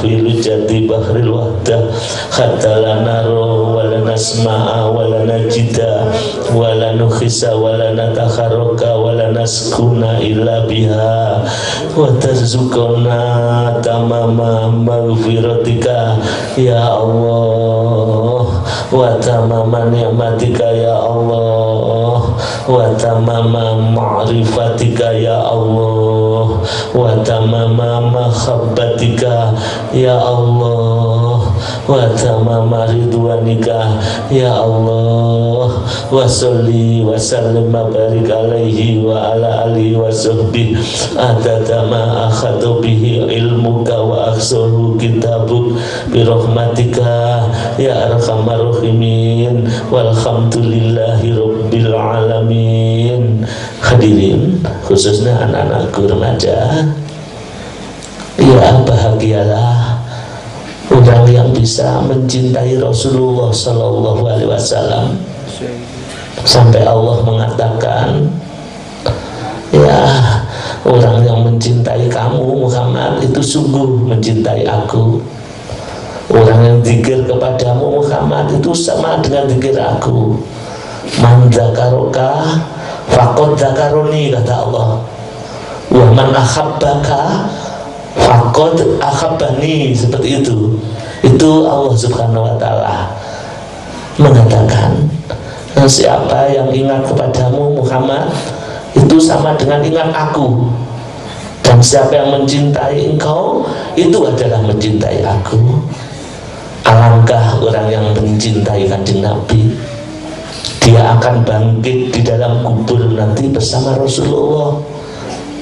fil jati bahril wahdah hatta la nara wa la nasma'a wa la najida wa la nukhisa wa la natakharuka wa la naskuna illa biha wa tarzukona tamama maghfiratika ya Allah wa tamama ni'matika ya Allah wa tamama ma'rifatika ya Allah wa tamama mahabbatika ya Allah wa tamama ridwanika ya Allah wa salli wa sallim wa barik alaihi wa ala alihi wa sahbihi adada ma akhadha bihi ilmuka wa aksahu kitabuk birahmatika ya arhamar rahimin walhamdulillahi rabbil alamin. Hadirin, khususnya anak-anakku remaja, ya bahagialah orang yang bisa mencintai Rasulullah Sallallahu Alaihi Wasallam sampai Allah mengatakan, ya orang yang mencintai kamu Muhammad itu sungguh mencintai aku. Orang yang zikir kepadamu Muhammad itu sama dengan zikir aku. Man dzakaroka faqad dzakaroni, kata Allah. Wa man ahabbaka faqad ahabbani, seperti itu. Itu Allah Subhanahu wa taala mengatakan, siapa yang ingat kepadamu Muhammad itu sama dengan ingat aku. Dan siapa yang mencintai engkau itu adalah mencintai aku. Alangkah orang yang mencintai Kanjeng Nabi, dia akan bangkit di dalam kubur nanti bersama Rasulullah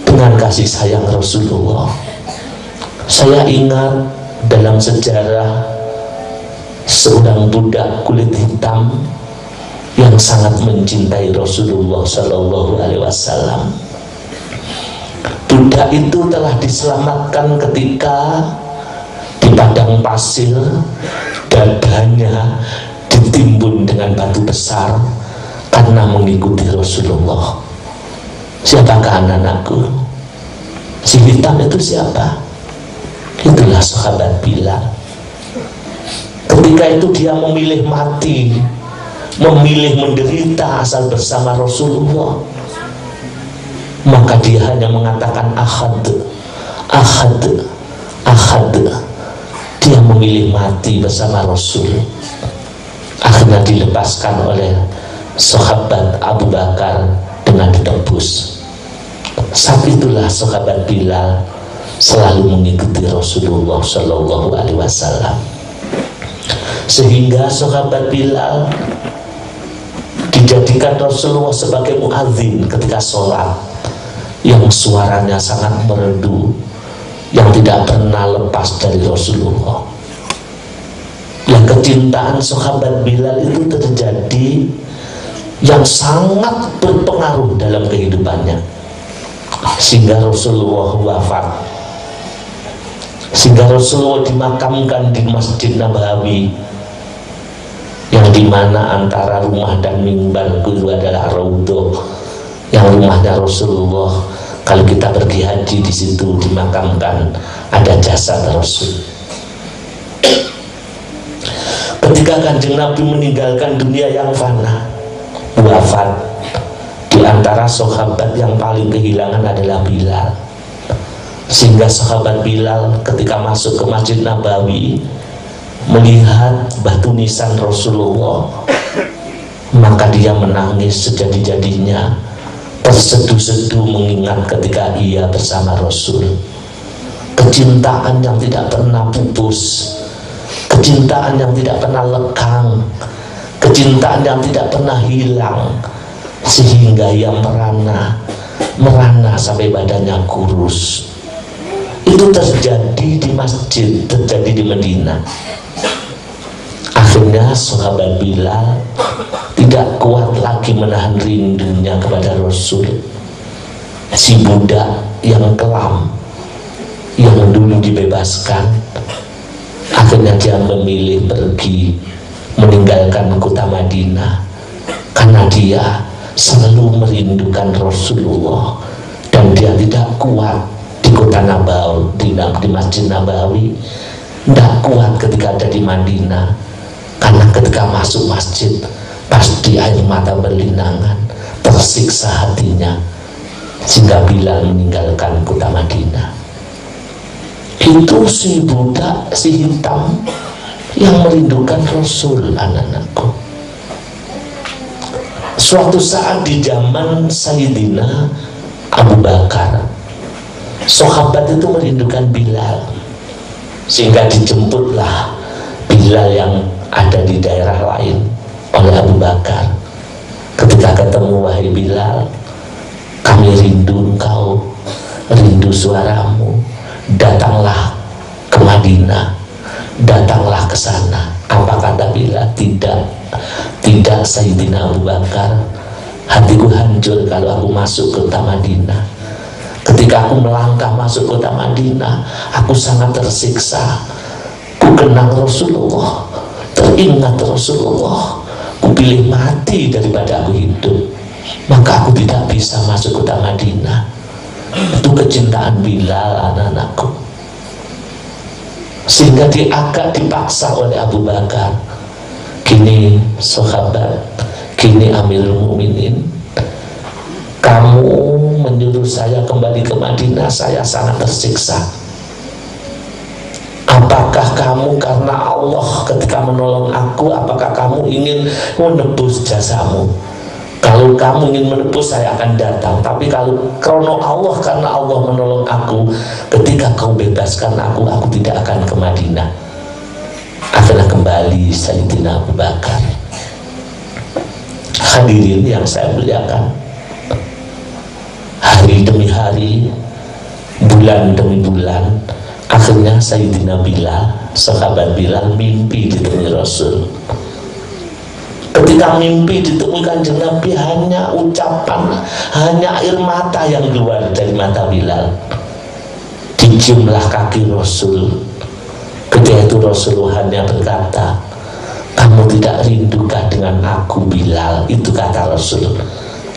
dengan kasih sayang Rasulullah. Saya ingat dalam sejarah seorang budak kulit hitam yang sangat mencintai Rasulullah Sallallahu Alaihi Wasallam. Budak itu telah diselamatkan ketika di padang pasir dadanya ditimbun dengan batu besar karena mengikuti Rasulullah. Siapakah anak-anakku? Si hitam itu siapa? Itulah sahabat Bilal. Ketika itu dia memilih mati, memilih menderita asal bersama Rasulullah. Maka dia hanya mengatakan ahad, ahad, ahad. Dia memilih mati bersama Rasul. Akhirnya dilepaskan oleh sahabat Abu Bakar dengan ditebus. Saat itulah sahabat Bilal selalu mengikuti Rasulullah Shallallahu Alaihi Wasallam, sehingga sahabat Bilal dijadikan Rasulullah sebagai muadzin ketika sholat, yang suaranya sangat merdu, yang tidak pernah lepas dari Rasulullah. Yang kecintaan sahabat Bilal itu terjadi yang sangat berpengaruh dalam kehidupannya. sehingga Rasulullah wafat, sehingga Rasulullah dimakamkan di Masjid Nabawi, yang dimana antara rumah dan mimbar itu adalah raudhah, yang rumahnya Rasulullah. Kalau kita pergi haji, di situ dimakamkan, ada jasad Rasul. Ketika Kanjeng Nabi meninggalkan dunia yang fana, wafat, di antara sahabat yang paling kehilangan adalah Bilal. Sehingga sahabat Bilal ketika masuk ke Masjid Nabawi, melihat batu nisan Rasulullah, maka dia menangis sejadi-jadinya, terseduh-seduh mengingat ketika ia bersama Rasul. Kecintaan yang tidak pernah putus, kecintaan yang tidak pernah lekang, kecintaan yang tidak pernah hilang, sehingga ia merana sampai badannya kurus. Itu terjadi di masjid, terjadi di Madinah. Akhirnya sahabat Bilal tidak kuat lagi menahan rindunya kepada Rasul. Si budak yang kelam, yang dulu dibebaskan, akhirnya dia memilih pergi meninggalkan kota Madinah, karena dia selalu merindukan Rasulullah, dan dia tidak kuat di kota Nabawi, di Masjid Nabawi, tidak kuat ketika ada di Madinah, karena ketika masuk masjid pasti air mata berlinangan, tersiksa hatinya, sehingga Bilal meninggalkan kota Madinah. Itu si budak, si hitam yang merindukan Rasul, anak-anakku. Suatu saat di zaman Sayyidina Abu Bakar, sahabat itu merindukan Bilal, sehingga dijemputlah Bilal yang ada di daerah lain oleh Abu Bakar. Ketika ketemu, wahai Bilal, kami rindu engkau, rindu suaramu, datanglah ke Madinah, datanglah ke sana. Apa kata Bilal? Tidak Sayyidina Abu Bakar, hatiku hancur kalau aku masuk ke kota Madinah. Ketika aku melangkah masuk kota Madinah, aku sangat tersiksa. Ku kenang Rasulullah, teringat Rasulullah, ku pilih mati daripada aku hidup. Maka aku tidak bisa masuk kota Madinah. Itu kecintaan Bilal, anak-anakku. Sehingga dia agak dipaksa oleh Abu Bakar. Kini sahabat, kini Amirul Mukminin, kamu menyuruh saya kembali ke Madinah, saya sangat tersiksa. Apakah kamu karena Allah ketika menolong aku, apakah kamu ingin menebus jasamu? Kalau kamu ingin menebus, saya akan datang. Tapi kalau karena Allah, karena Allah menolong aku, ketika kau bebaskan aku tidak akan ke Madinah. Akhirnya kembali Sayyidina Abu Bakar. Hadirin yang saya muliakan, hari demi hari, bulan demi bulan, akhirnya Sayyidina Bilal, sahabat Bilal, mimpi ditemui Rasul. Ketika mimpi ditemui Kanjeng Nabi, hanya ucapan, hanya air mata yang keluar dari mata Bilal. Diciumlah kaki Rasul. Ketika itu Rasulullah hanya berkata, kamu tidak rindukah dengan aku Bilal? Itu kata Rasul.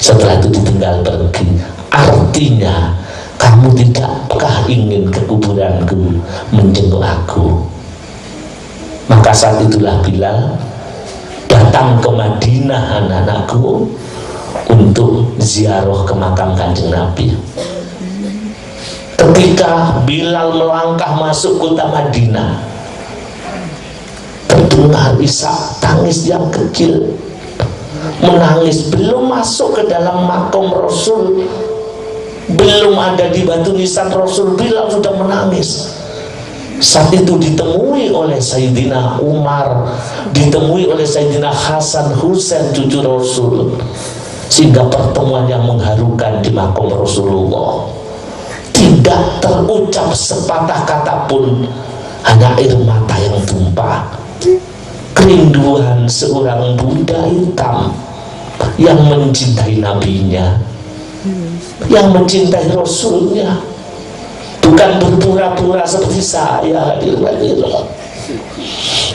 Setelah itu ditinggal pergi. Artinya kamu tidakkah ingin ke kuburanku menjenguk aku? Maka saat itulah Bilal datang ke Madinah, anak-anakku, untuk ziarah ke makam Kanjeng Nabi. Ketika Bilal melangkah masuk kota Madinah, terdengar isak tangis yang kecil, menangis. Belum masuk ke dalam makam Rasul, belum ada di batu nisan Rasul, Bilal sudah menangis. Saat itu ditemui oleh Sayyidina Umar, ditemui oleh Sayyidina Hasan Husain cucu Rasul, sehingga pertemuan yang mengharukan di makam Rasulullah. Tidak terucap sepatah kata pun, hanya air mata yang tumpah. Kerinduan seorang budak hitam yang mencintai nabinya, yang mencintai Rasulnya, bukan berpura-pura seperti saya. Hadirin.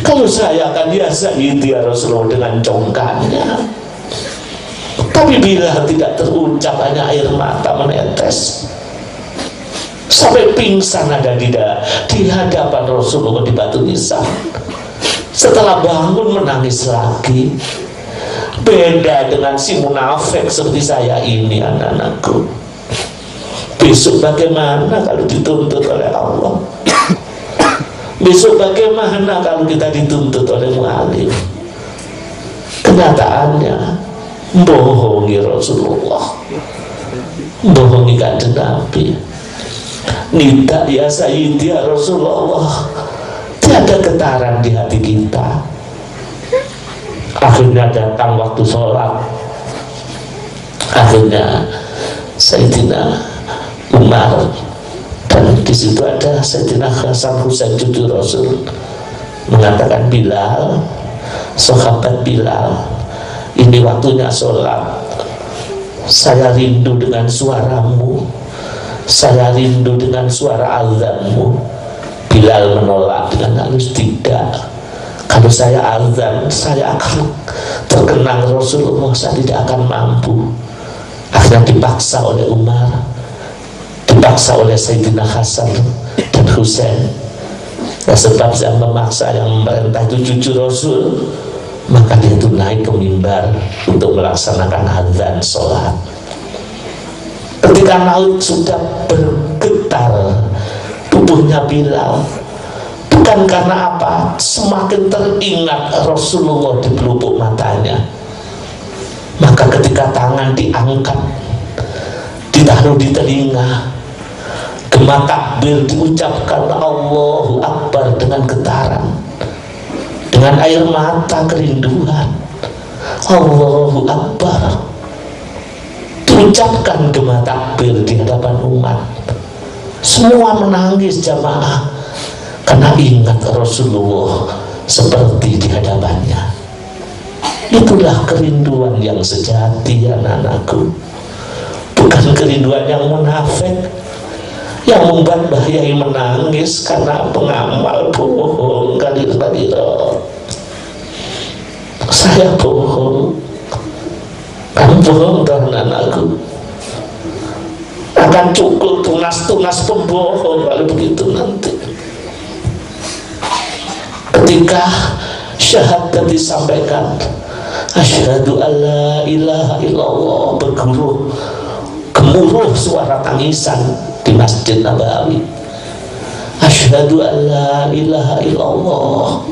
Kalau saya akan biasa ya Rasulullah dengan congkaknya, tapi bila tidak terucap hanya air mata menetes sampai pingsan ada di hadapan Rasulullah di batu nisan. Setelah bangun menangis lagi. Beda dengan si munafik seperti saya ini, anak-anakku. Besok bagaimana kalau dituntut oleh Allah? Besok bagaimana kalau kita dituntut oleh mu'alim? Kenyataannya bohongi Rasulullah, bohongi kanjeng Nabi. Nida ya Sayyidi ya Rasulullah, tiada getaran di hati kita. Akhirnya datang waktu sholat, akhirnya Sayyidina Umar, dan di situ ada Sayyidina Hasan Husain cucu Rasul, mengatakan, Bilal, sahabat Bilal, ini waktunya sholat. Saya rindu dengan suaramu, saya rindu dengan suara azanmu. Bilal menolak dengan halus, tidak. Kalau saya azan, saya akan terkenang Rasulullah, saya tidak akan mampu. Akhirnya dipaksa oleh Umar, dipaksa oleh Sayyidina Hasan dan Husain. Ya, sebab yang memaksa, yang memerintah itu cucu Rasul, maka dia itu naik ke mimbar untuk melaksanakan azan sholat. Ketika laut sudah bergetar tubuhnya Bilal, bukan karena apa, semakin teringat Rasulullah di pelupuk matanya. Maka ketika tangan diangkat, ditaruh di telinga, gema takbir diucapkan Allahu Akbar dengan getaran, dengan air mata kerinduan. Allahu Akbar diucapkan gema takbir di hadapan umat. Semua menangis jamaah karena ingat Rasulullah seperti di hadapannya. Itulah kerinduan yang sejati, anak-anakku. Bukan kerinduan yang munafik, yang membuat Mbah Yai menangis karena pengamal bohong. Saya bohong, kamu bohong, anak-anakku. Akan cukup tunas-tunas pembohong kalau begitu nanti. Ketika syahadat disampaikan, asyhadu alla ilaha illallah, gemuruh suara tangisan di Masjid Nabawi. Asyhadu alla ilaha illallah.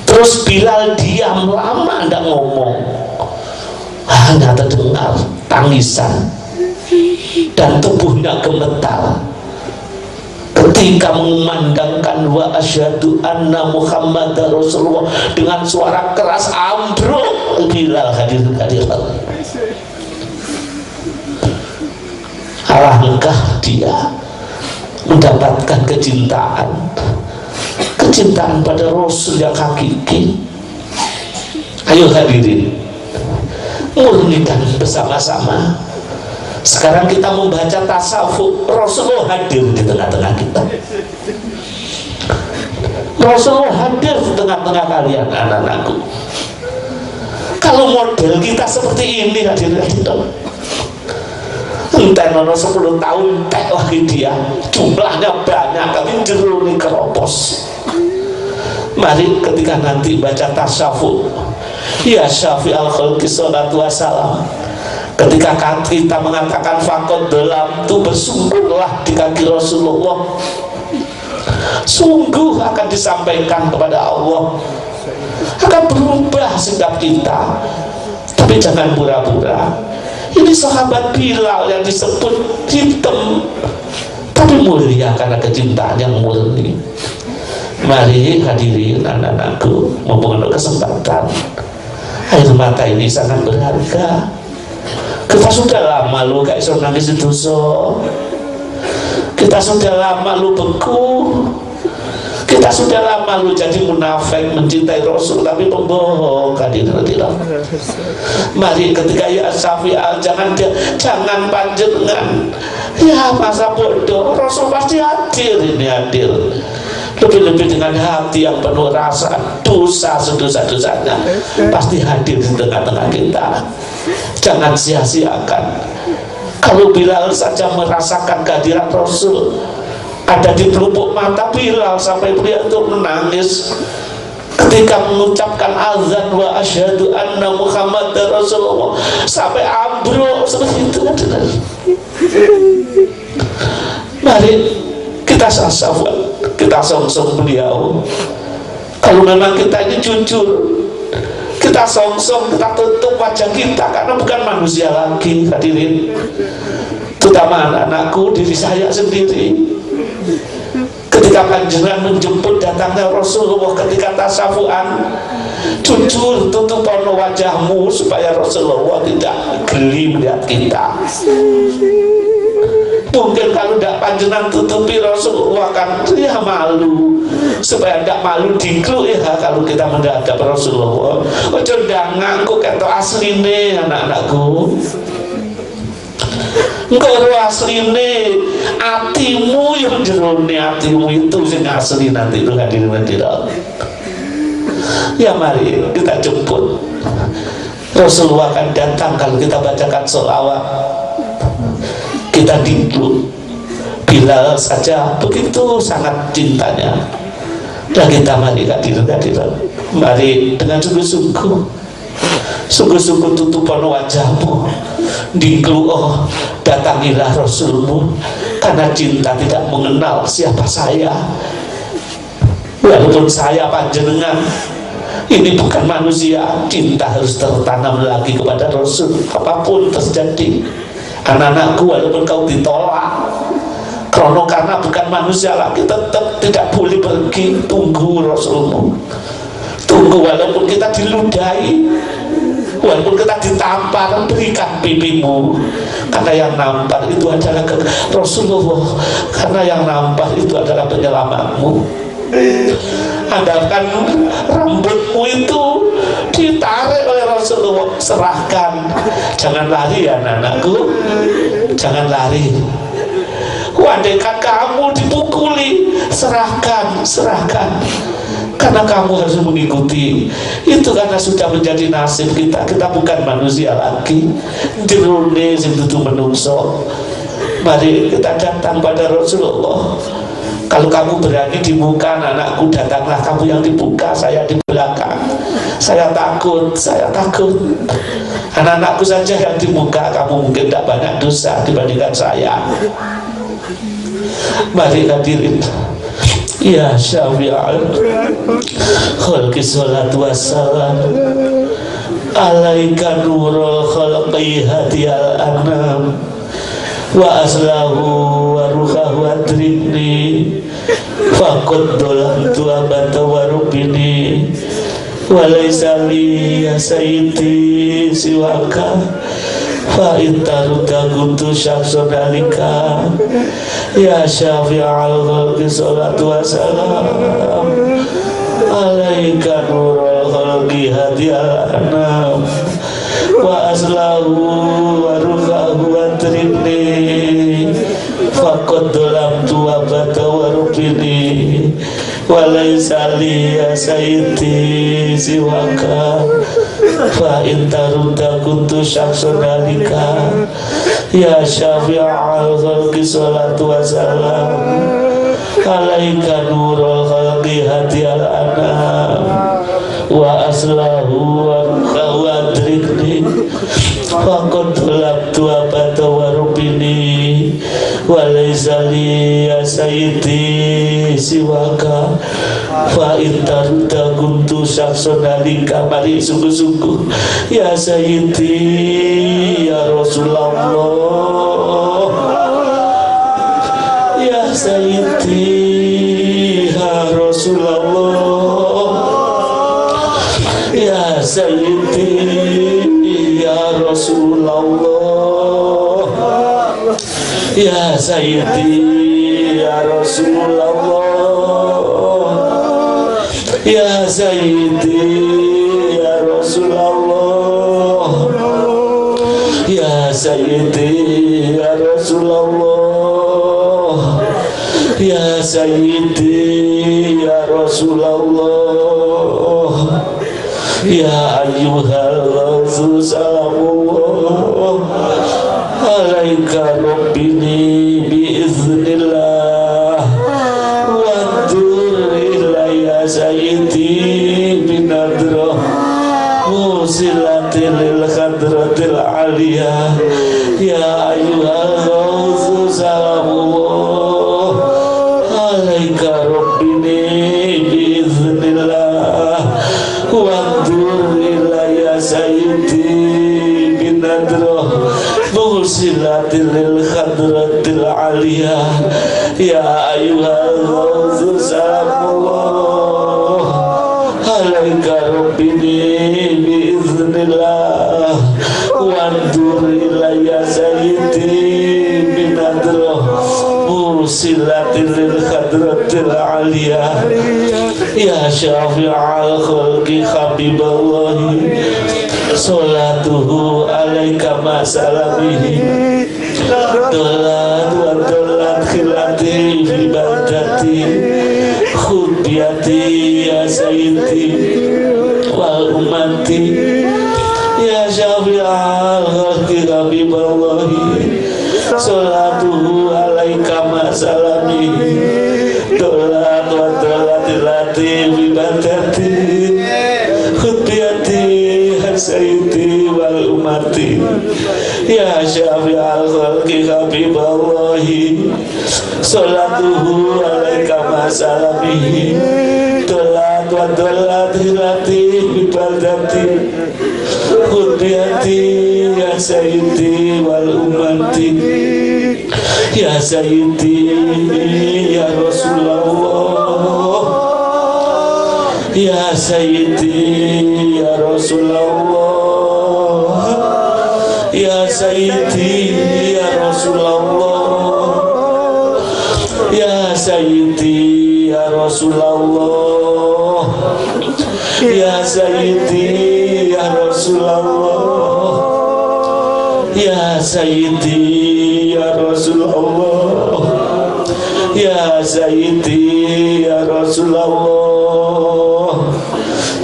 Terus Bilal diam lama tidak ngomong, hanya terdengar tangisan dan tubuhnya gemetar. Ketika mengumandangkan wa asyhadu anna Muhammadar Rasulullah dengan suara keras, ambruk Bilal. Hadirin. Alangkah dia mendapatkan kecintaan pada Rasul yang hakiki. Ayo hadirin, murnikan bersama-sama. Sekarang kita membaca tasawuf, Rasulullah hadir di tengah-tengah kita. Rasulullah hadir di tengah-tengah kalian, anak-anakku. Kalau model kita seperti ini, hadirin, entah 10 tahun tek lagi dia, jumlahnya banyak tapi jeruni keropos. Mari ketika nanti baca tasawuf, ya syafi'al khalqi sholatu wassalam, ketika kita mengatakan faqad dalam itu, bersungguhlah di kaki Rasulullah, sungguh akan disampaikan kepada Allah, akan berubah sikap kita. Tapi jangan pura-pura. Ini sahabat Bilal yang disebut hitam tapi mulia karena kecintaan yang murni. Mari hadirin anak-anakku, mumpung ada kesempatan, air mata ini sangat berharga. Kita sudah lama lu gak iso nangis itu, kita sudah lama lu beku, Kita sudah lama lu jadi munafik, mencintai Rasul tapi pembohong. Hadirin. Mari ketika ya Syafi'al jangan panjenengan ya masa bodoh, Rasul pasti hadir. Ini hadir lebih-lebih dengan hati yang penuh rasa dosa, sedosa-dosanya pasti hadir di tengah-tengah kita. Jangan sia-siakan. Kalau Bilal saja merasakan kehadiran Rasul ada di pelupuk mata Bilal sampai beliau itu menangis ketika mengucapkan azan wa asyhadu anna Muhammadar Rasulullah, sampai ambruk seperti itu. Mari kita sasafan, kita songsong beliau. Kalau memang kita ini jujur, kita songsong, kita tutup wajah kita karena bukan manusia lagi. Hadirin, terutama anak-anakku, diri saya sendiri. Ketika panjenengan menjemput datangnya Rasulullah ketika tasafuan, jujur tutup wajahmu supaya Rasulullah tidak geli melihat kita. Mungkin kalau tidak panjenengan tutupi Rasulullah kan ya malu, supaya tidak malu diklu ya kalau kita menghadap Rasulullah. Ojo ndangku ketok asline anak-anakku. Engkau asline hatimu yang jerone, hatimu itu yang asli nanti itu hadirin. Ya mari kita jemput Rasulullah akan datang kalau kita bacakan sholawat, kita diklu. Bilal saja begitu sangat cintanya. Dan kita mari hadirin, mari dengan sungguh-sungguh tutupan wajahmu, diklu, oh datangilah Rasulmu, karena cinta tidak mengenal siapa saya. Walaupun saya panjenengan ini bukan manusia, cinta harus tertanam lagi kepada Rasul apapun terjadi. Anak-anakku, walaupun kau ditolak karena bukan manusia lagi, tetap tidak boleh pergi. Tunggu Rasulmu, tunggu walaupun kita diludahi, walaupun kita ditampar, berikan pipimu, karena yang nampar itu adalah Rasulullah, karena yang nampar itu adalah penyelamatmu. Andalkan rambutmu itu ditarik oleh Rasulullah, serahkan. Jangan lari ya anak-anakku, jangan lari. Andaikan kamu dipukuli, serahkan, karena kamu harus mengikuti itu, karena sudah menjadi nasib kita. Kita bukan manusia lagi, jerone sing dudu menungso. Mari kita datang pada Rasulullah. Kalau kamu berani di muka anak-anakku, datanglah kamu yang dibuka, saya di belakang. Saya takut. Anak-anakku saja yang di muka, kamu mungkin tidak banyak dosa dibandingkan saya. Mari hadirin. Ya Syafi'al khalqi salatu wassalam alaika nurul khalqi hadiyal anam wa aslahu wa ruhahu adrikni faqad dolamtu abata wa rubini wa laysa li ya sayyidi siwaka fa intaruda kuntu syakson alika ya syafi'al khalqi salatu wassalam alaika nurul khalqi hadiyal anam wa aslahu wa ruhahu adribni faqad dolamtu abata wa rubini wa laysa li ya sayyidi siwaka fa intaruda kuntu syakson alika ya syafi'al khalqi salatu wassalam alaika nurul khalqi hadiyal anam wa aslahu wa ruhahu adrikni faqad dolabtu abata wa rubini wa laysa li ya sayyidi siwaka fa intaruda kuntu syakson alika. Mari sungguh-sungguh ya sayyidi ya Rasulullah, ya sayyidi ya Rasulullah, ya sayyidi ya Rasulullah, ya sayyidi ya Rasulullah, Ya Sayyidi ya Rasulullah, Ya Sayyidi ya Rasulullah, Ya Sayyidi ya Rasulullah, Ya ayyuhal rasul salamullah alaika rabbini biiznillah wa durilla ya sayyidi binadrah musilatil lil khadratil aliyah ya ayyuhal rasul salamullah alaika rabbini biiznillah wa durilla ya sayyidi binadrah musilatil lil khadratil aliyah ya ayyuhal rasul salamullah alaika rabbini biiznillah wandur ilayya sayyidi binadrah musilatil lil khadratil aliyah ya syafi'al khalqi habiballahi salatuhu alaika ma salamihi dolat wa dolat khilati fi baldati khudiyati ya sayyidi wal ummati ya syafi'al khalqi habiballahi salatuhu alaika ma salamihi dolat wa dolat khilati fi baldati khudiyati sayyidi wal umati ya syafi'al khalqi habiballahi salatuhu alaika ma salamihi dolat wa dolat hilati bibaldati khudiyati ya sayyidi wal umati ya sayyidi ya Rasulullah ya sayyidi ya Rasulullah ya sayyidi ya Rasulullah ya sayyidi ya Rasulullah ya sayyidi ya Rasulullah ya sayyidi ya Rasulullah ya sayyidi ya Rasulullah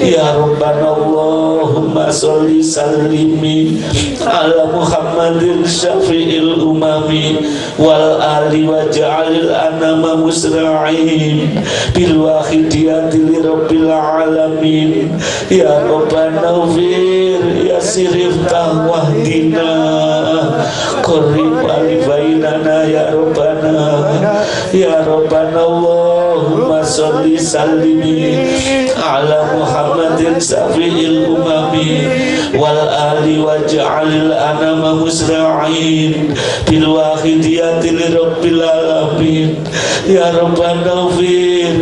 ya Rabbana Allahumma sholli sallimi ala Muhammadin syafi'il umami wal ali wa ja'alil anama musra'in bil wahidiyati li rabbil alamin ya Rabbana ufir ya sirif tahwahdina qarrib alibainana ya Rabbana ya Rabbana Allahumma sholli sallimi ala Muhammadin syafi'il umami wal ali waj'alil anama musra'in bil wahidiyati li rabbil alamin ya Rabbana ufir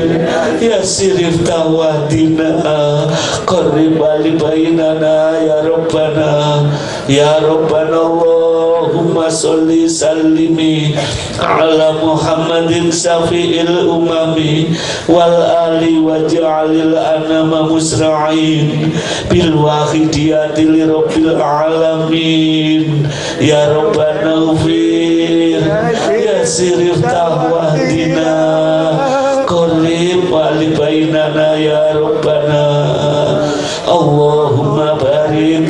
ya sirif tawadina qarrib alibainana ya Rabbana ya Rabbana Allahumma sholli sallimi ala Muhammadin syafi'il umami wal ali waj'alil anama musra'in bil wahidiyati li rabbil alamin ya Rabbana ufir ya sirif tahwadina qarrib walibainana ya Rabbana Allahumma barik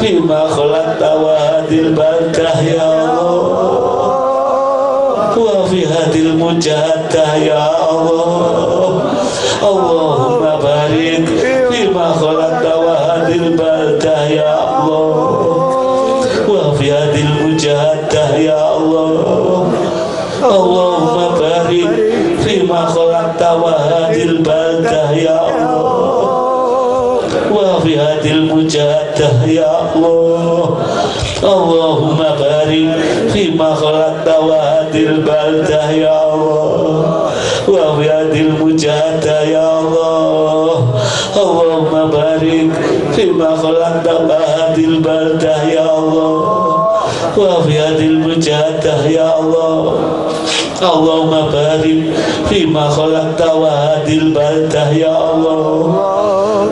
fima khalaqta wa hadil barakah ya Allah wa fi hadil mujahadah ya Allah Allahumma barik fima khalaqta wa hadil barakah ya Allah wa fi hadil mujahadah ya Allah Allahumma barik fima khalaqta wa hadil barakah ya Allah wa fi hadil mujahadah ya Allah Allahumma barik fima khalaqta wa hadil barakah ya Allah wa fi hadil mujahadah ya Allah Allahumma barik fima khalaqta wa hadil barakah ya Allah wa fi hadil mujahadah ya Allah Allahumma barik fima khalaqta wa hadil baldah ya Allah,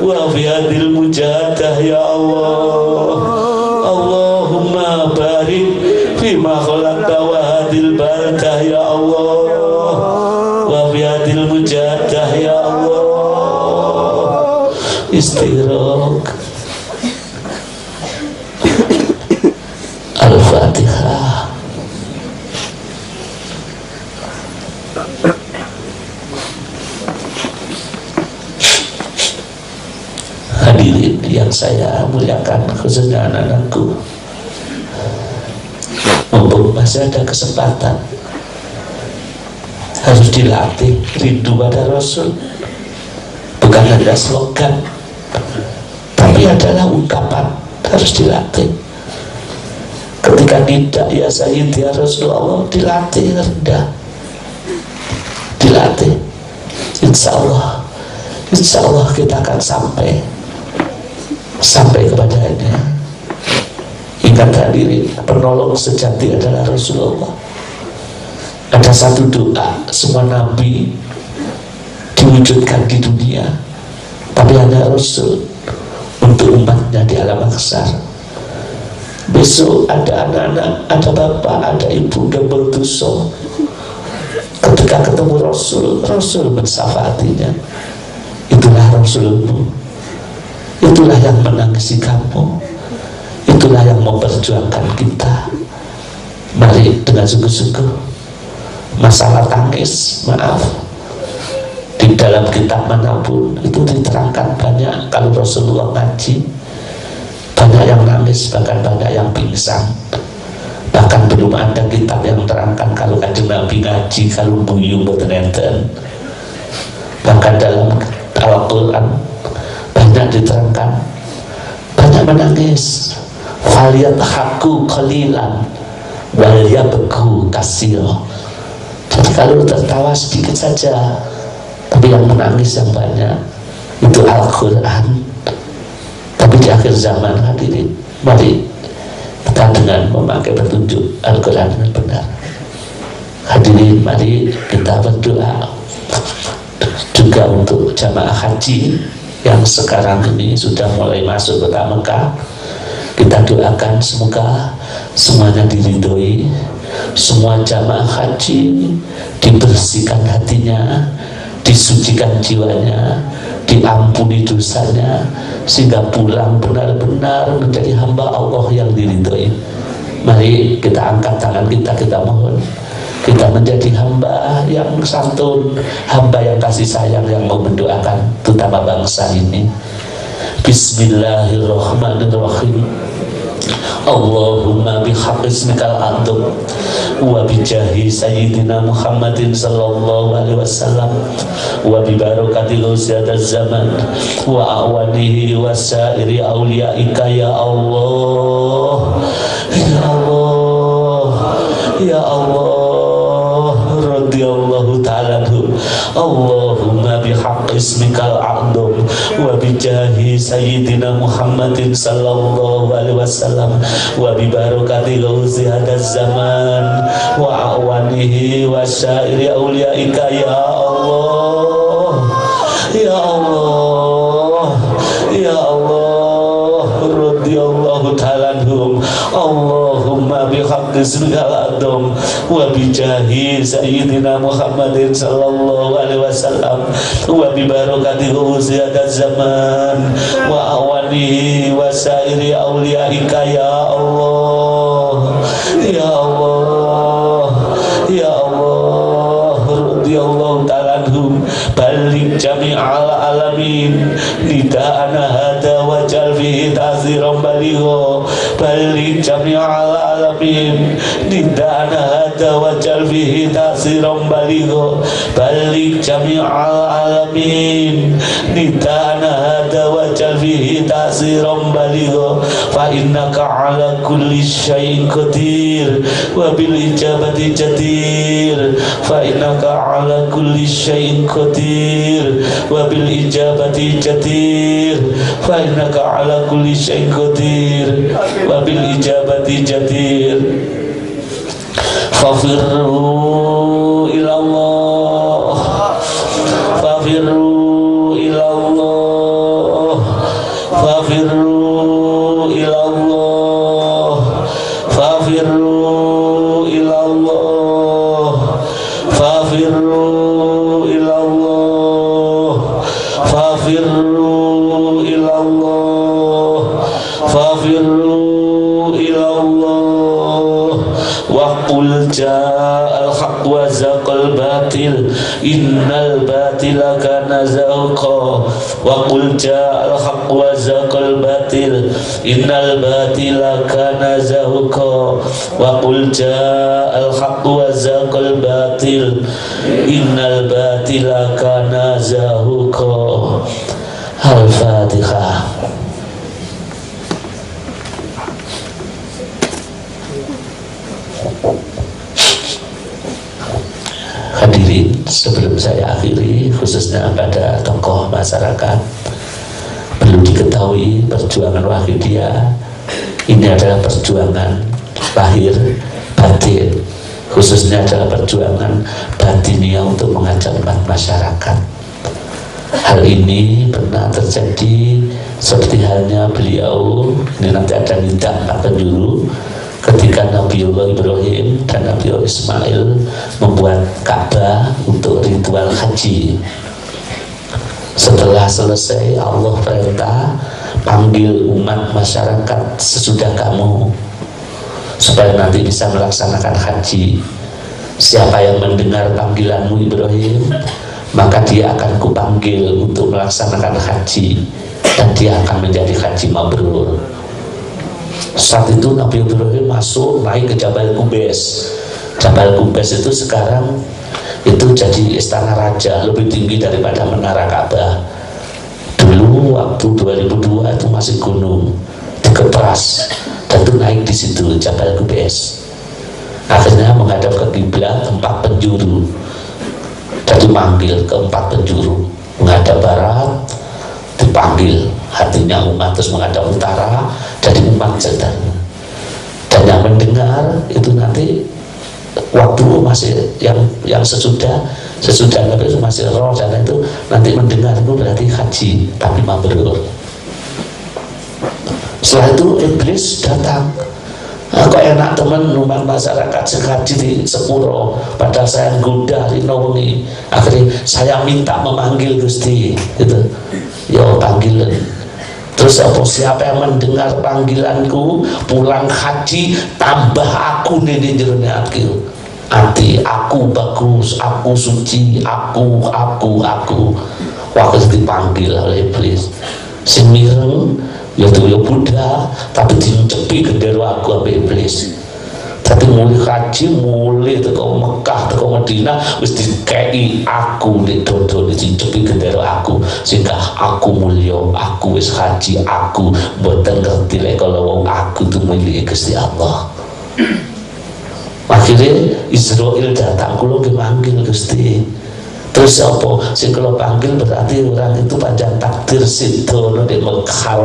wa fi hadil mujadah ya Allah. Allahumma barik fima khalaqta wa hadil baldah ya Allah, wa fi hadil mujadah ya Allah. Istighraq. Al-Fatihah. Hadirin yang saya muliakan, khususnya anak-anakku, mumpung masih ada kesempatan, harus dilatih rindu pada Rasul. Bukan hanya slogan, tapi adalah ungkapan, harus dilatih. Ketika tidak ya Sayyid ya Rasulullah, dilatih rendah, dilatih. Insya Allah kita akan sampai kepadanya. Ingat hadirin, penolong sejati adalah Rasulullah. Ada satu doa semua nabi diwujudkan di dunia, tapi hanya Rasul untuk umatnya di alam mahsyar. Besok ada anak-anak, ada bapak, ada ibu gembel dosa. Ketika ketemu Rasul, Rasul mensyafaatinya. Itulah Rasulmu, itulah yang menangisi kamu, itulah yang memperjuangkan kita. Mari dengan sungguh-sungguh. Masalah tangis, maaf, di dalam kitab manapun itu diterangkan banyak. Kalau Rasulullah ngaji, banyak yang nangis, bahkan banyak yang pingsan. Bahkan belum ada kitab yang terangkan kalau kanjeng Nabi ngaji kalau buyu mboten enten. Bahkan dalam Al-Quran banyak diterangkan, banyak menangis. Faliyat haku qalilan wal yabku kasiro. Jadi kalau tertawa sedikit saja, tapi yang menangis yang banyak. Itu Al-Quran. Tapi di akhir zaman hadirin, mari kita dengan memakai petunjuk Al-Quran dengan benar. Hadirin, mari kita berdoa juga untuk jamaah haji yang sekarang ini sudah mulai masuk ke Mekah. Kita doakan semoga semuanya diridhoi, semua jamaah haji dibersihkan hatinya, disucikan jiwanya, diampuni dosanya, sehingga pulang benar-benar menjadi hamba Allah yang diridhoi. Mari kita angkat tangan kita mohon, kita menjadi hamba yang santun, hamba yang kasih sayang, yang mau mendoakan terutama bangsa ini. Bismillahirrahmanirrahim. Allahumma bihaqqi ismikal a'dzam wa bijahi sayyidina Muhammadin sallallahu alaihi wasallam wa bi barakati ghusataz zaman wa awanihi wa sairi auliyaika ya Allah, ya Allah, ya Allah, radhiyallahu ta'ala. Allahumma bihaqqi ismikal a'dzam wa bijahi sayyidina Muhammadin sallallahu alaihi wasallam wa bi barakati ghauzi hadaz zaman wa awanihi wa syairi auliyaika ya Allah, ya Allah, ya Allah, radhiyallahu ta'ala anhum. Allahumma bihaqqi ismikal a'dzam wa bijahi sayyidina Muhammadin sallallahu alaihi wasallam wa bi barakati ghauzi hadaz zaman wa awanihi wa syairi auliyaika ya Allah, ya Allah, ya Allah, radhiyallahu ta'ala anhum. Balik jami'al alamin nida'ana hada wajal fihi ta'ziran baligho. Balik jami'al alamin nida'ana hada wajal fihi ta'ziran baligho. Balik jami'al alamin nida'ana hada wajal fihi ta'ziran baligho. Fa innaka ala kulli syai'in qadir wa bil ijabati jadir. Fa innaka ala kulli syai'in qadir wa bil ijabati jadir. Fa innaka ala kulli syai'in qadir wa bil ijabati jadir. Fafirru ilallah, fafirru ilallah, fafirru ilallah, fafirru ilallah, fafirru ilallah, fafirru ilallah, fafirru ilallah. Wa qul ja'al haqq wa zaqal batil innal batila kana zahuqa. Wa qul ja'al haqq wa zaqal batil innal batila kana zahuqa. Wa qul ja'al haqq wa zaqal batil innal batila kana zahuqa. Al-Fatihah. Hadirin, sebelum saya akhiri, khususnya pada tokoh masyarakat, perlu diketahui perjuangan Wahidiyah ini adalah perjuangan lahir batin, khususnya adalah perjuangan batinnya untuk mengajak umat masyarakat. Hal ini pernah terjadi seperti halnya beliau, ini nanti ada nindak 4 penjuru, ketika Nabiullah Ibrahim dan Nabiullah Ismail membuat Ka'bah untuk ritual haji. Setelah selesai, Allah perintah panggil umat masyarakat sesudah kamu supaya nanti bisa melaksanakan haji. Siapa yang mendengar panggilanmu Ibrahim, maka dia akan kupanggil untuk melaksanakan haji, dan dia akan menjadi haji mabrur. Saat itu Nabi Ibrahim masuk, naik ke Jabal Qubais. Jabal Qubais itu sekarang itu jadi istana raja, lebih tinggi daripada menara Ka'bah. Dulu waktu 2002 itu masih gunung, dikepras, dan itu naik di situ Jabal Qubais. Akhirnya menghadap ke kiblat 4 penjuru. Jadi manggil ke 4 penjuru, menghadap barat dipanggil hatinya umat, terus menghadap utara jadi umat sedang. Dan yang mendengar itu nanti waktu masih yang sesudah Nabi itu masih roh, dan itu nanti mendengar itu berarti haji tapi mabrur. Setelah itu iblis datang. Kok enak teman umat masyarakat haji di Sepuro, padahal saya goda di Nawengi. Akhirnya saya minta memanggil Gusti gitu. Yo panggilan. Terus apa, siapa yang mendengar panggilanku pulang haji, tambah aku nih jerone ati aku bagus, aku suci, aku waktu dipanggil oleh iblis. Sing mireng ya tuh ya Buddha, tapi dicepi gendera aku sampai iblis. Tapi mulai haji, mulai teko Mekah, teko Madinah, wis dikei aku di dodo, dicepi gendera aku, sehingga aku mulya, aku wis haji, aku mboten ngerti lek kalau aku tuh milik Gusti Allah. Akhirnya Israel datang, kula nggih manggil Gusti. Terus apa? Sing kula panggil berarti orang itu panjang takdir sidono di Mekah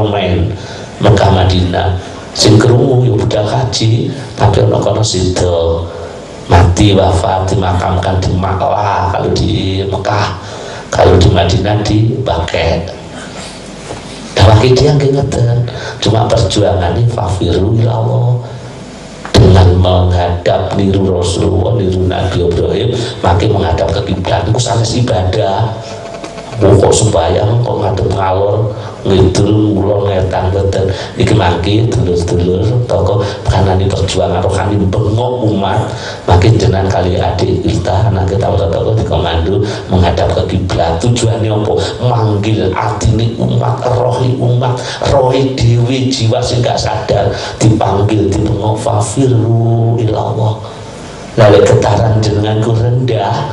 Mekah Madinah. Sing krungu yo budal haji, tapi ana kono sido mati wafat dimakamkan di Makkah, kalau di Mekah, kalau di Madinah di Baqi'. Dawaki dia nggih ngeten, cuma perjuangannya fafiru ilallah, dengan menghadap niru Rasulullah, niru Nabi Ibrahim, makin menghadap ke kiblat itu sanes ibadah. Kok sembayang kok ngadep ngalor ngidul ngulon ngetan beten iki mangki dulur-dulur toko kanani perjuangan rohani bengok umat, makin jenengan kali adik kita anak kita toko dikomando menghadap ke kiblat. Tujuannya apa? Manggil atine umat, rohi dewi jiwa sing gak sadar dipanggil, dibengok fafiru ilallah. Lalu getaran jenengan ku rendah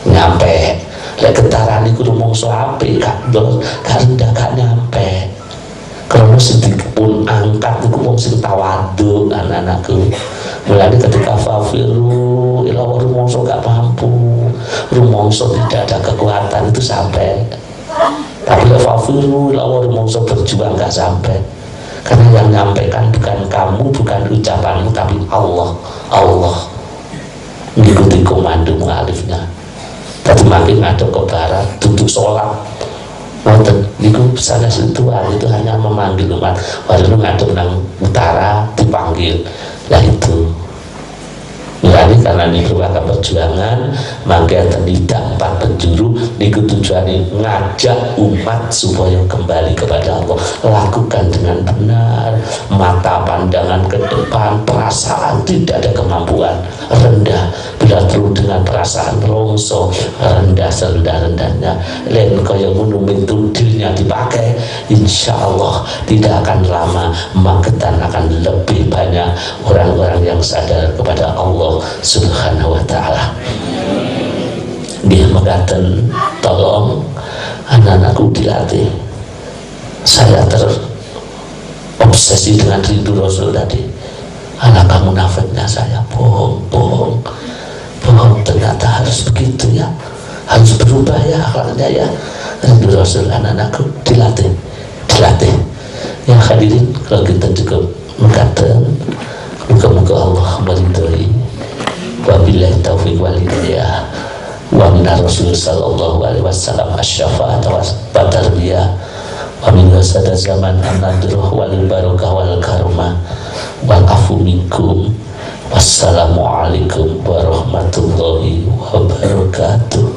nyampe, lek getaran iku rumangsa apik gak rendah gak nyampe. Karena sedikit pun angkat iku wong sing tawadhu anak-anakku. Mulane ketika fafiru ilallah rumangsa gak mampu, rumangsa tidak ada kekuatan itu sampai. Tapi lek fafiru ilallah rumangsa berjuang gak sampai. Karena yang nyampaikan bukan kamu, bukan ucapanmu, tapi Allah. ngikuti komando mualifnya. Tadi makin ngadep ke barat, duduk sholat. Wonten niku sana ritual itu hanya memanggil umat. Waduh ngadep nang utara dipanggil. Lah itu. Ini karena ini merupakan perjuangan, maka tidak 4 penjuru niku tujuannya ngajak umat supaya kembali kepada Allah. Lakukan dengan benar, mata pandangan ke depan, perasaan tidak ada kemampuan, rendah, bila terus dengan perasaan rongso, rendah serendah-rendahnya. Lain kaya ngono metodenya dipakai, insya Allah tidak akan lama Magetan akan lebih banyak orang-orang yang sadar kepada Allah Subhanahu wa ta'ala. Dia mengatakan, tolong anak-anakku dilatih. Saya terobsesi dengan rindu Rasul tadi. Alangkah munafiknya saya, bohong, ternyata harus begitu ya, harus berubah ya akhlaknya ya. Rindu Rasul, anak-anakku dilatih. Ya hadirin, kalau kita juga mengatakan, moga-moga Allah meridhoi. Wabillahi taufiq wal hidayah. Wa minar Rasul sallallahu alaihi wasallam asy-syafa'at wa tarbiyah. Wa min wasada zaman an-nadruh wal barakah wal karomah wal afu minkum. Wassalamualaikum warahmatullahi wabarakatuh.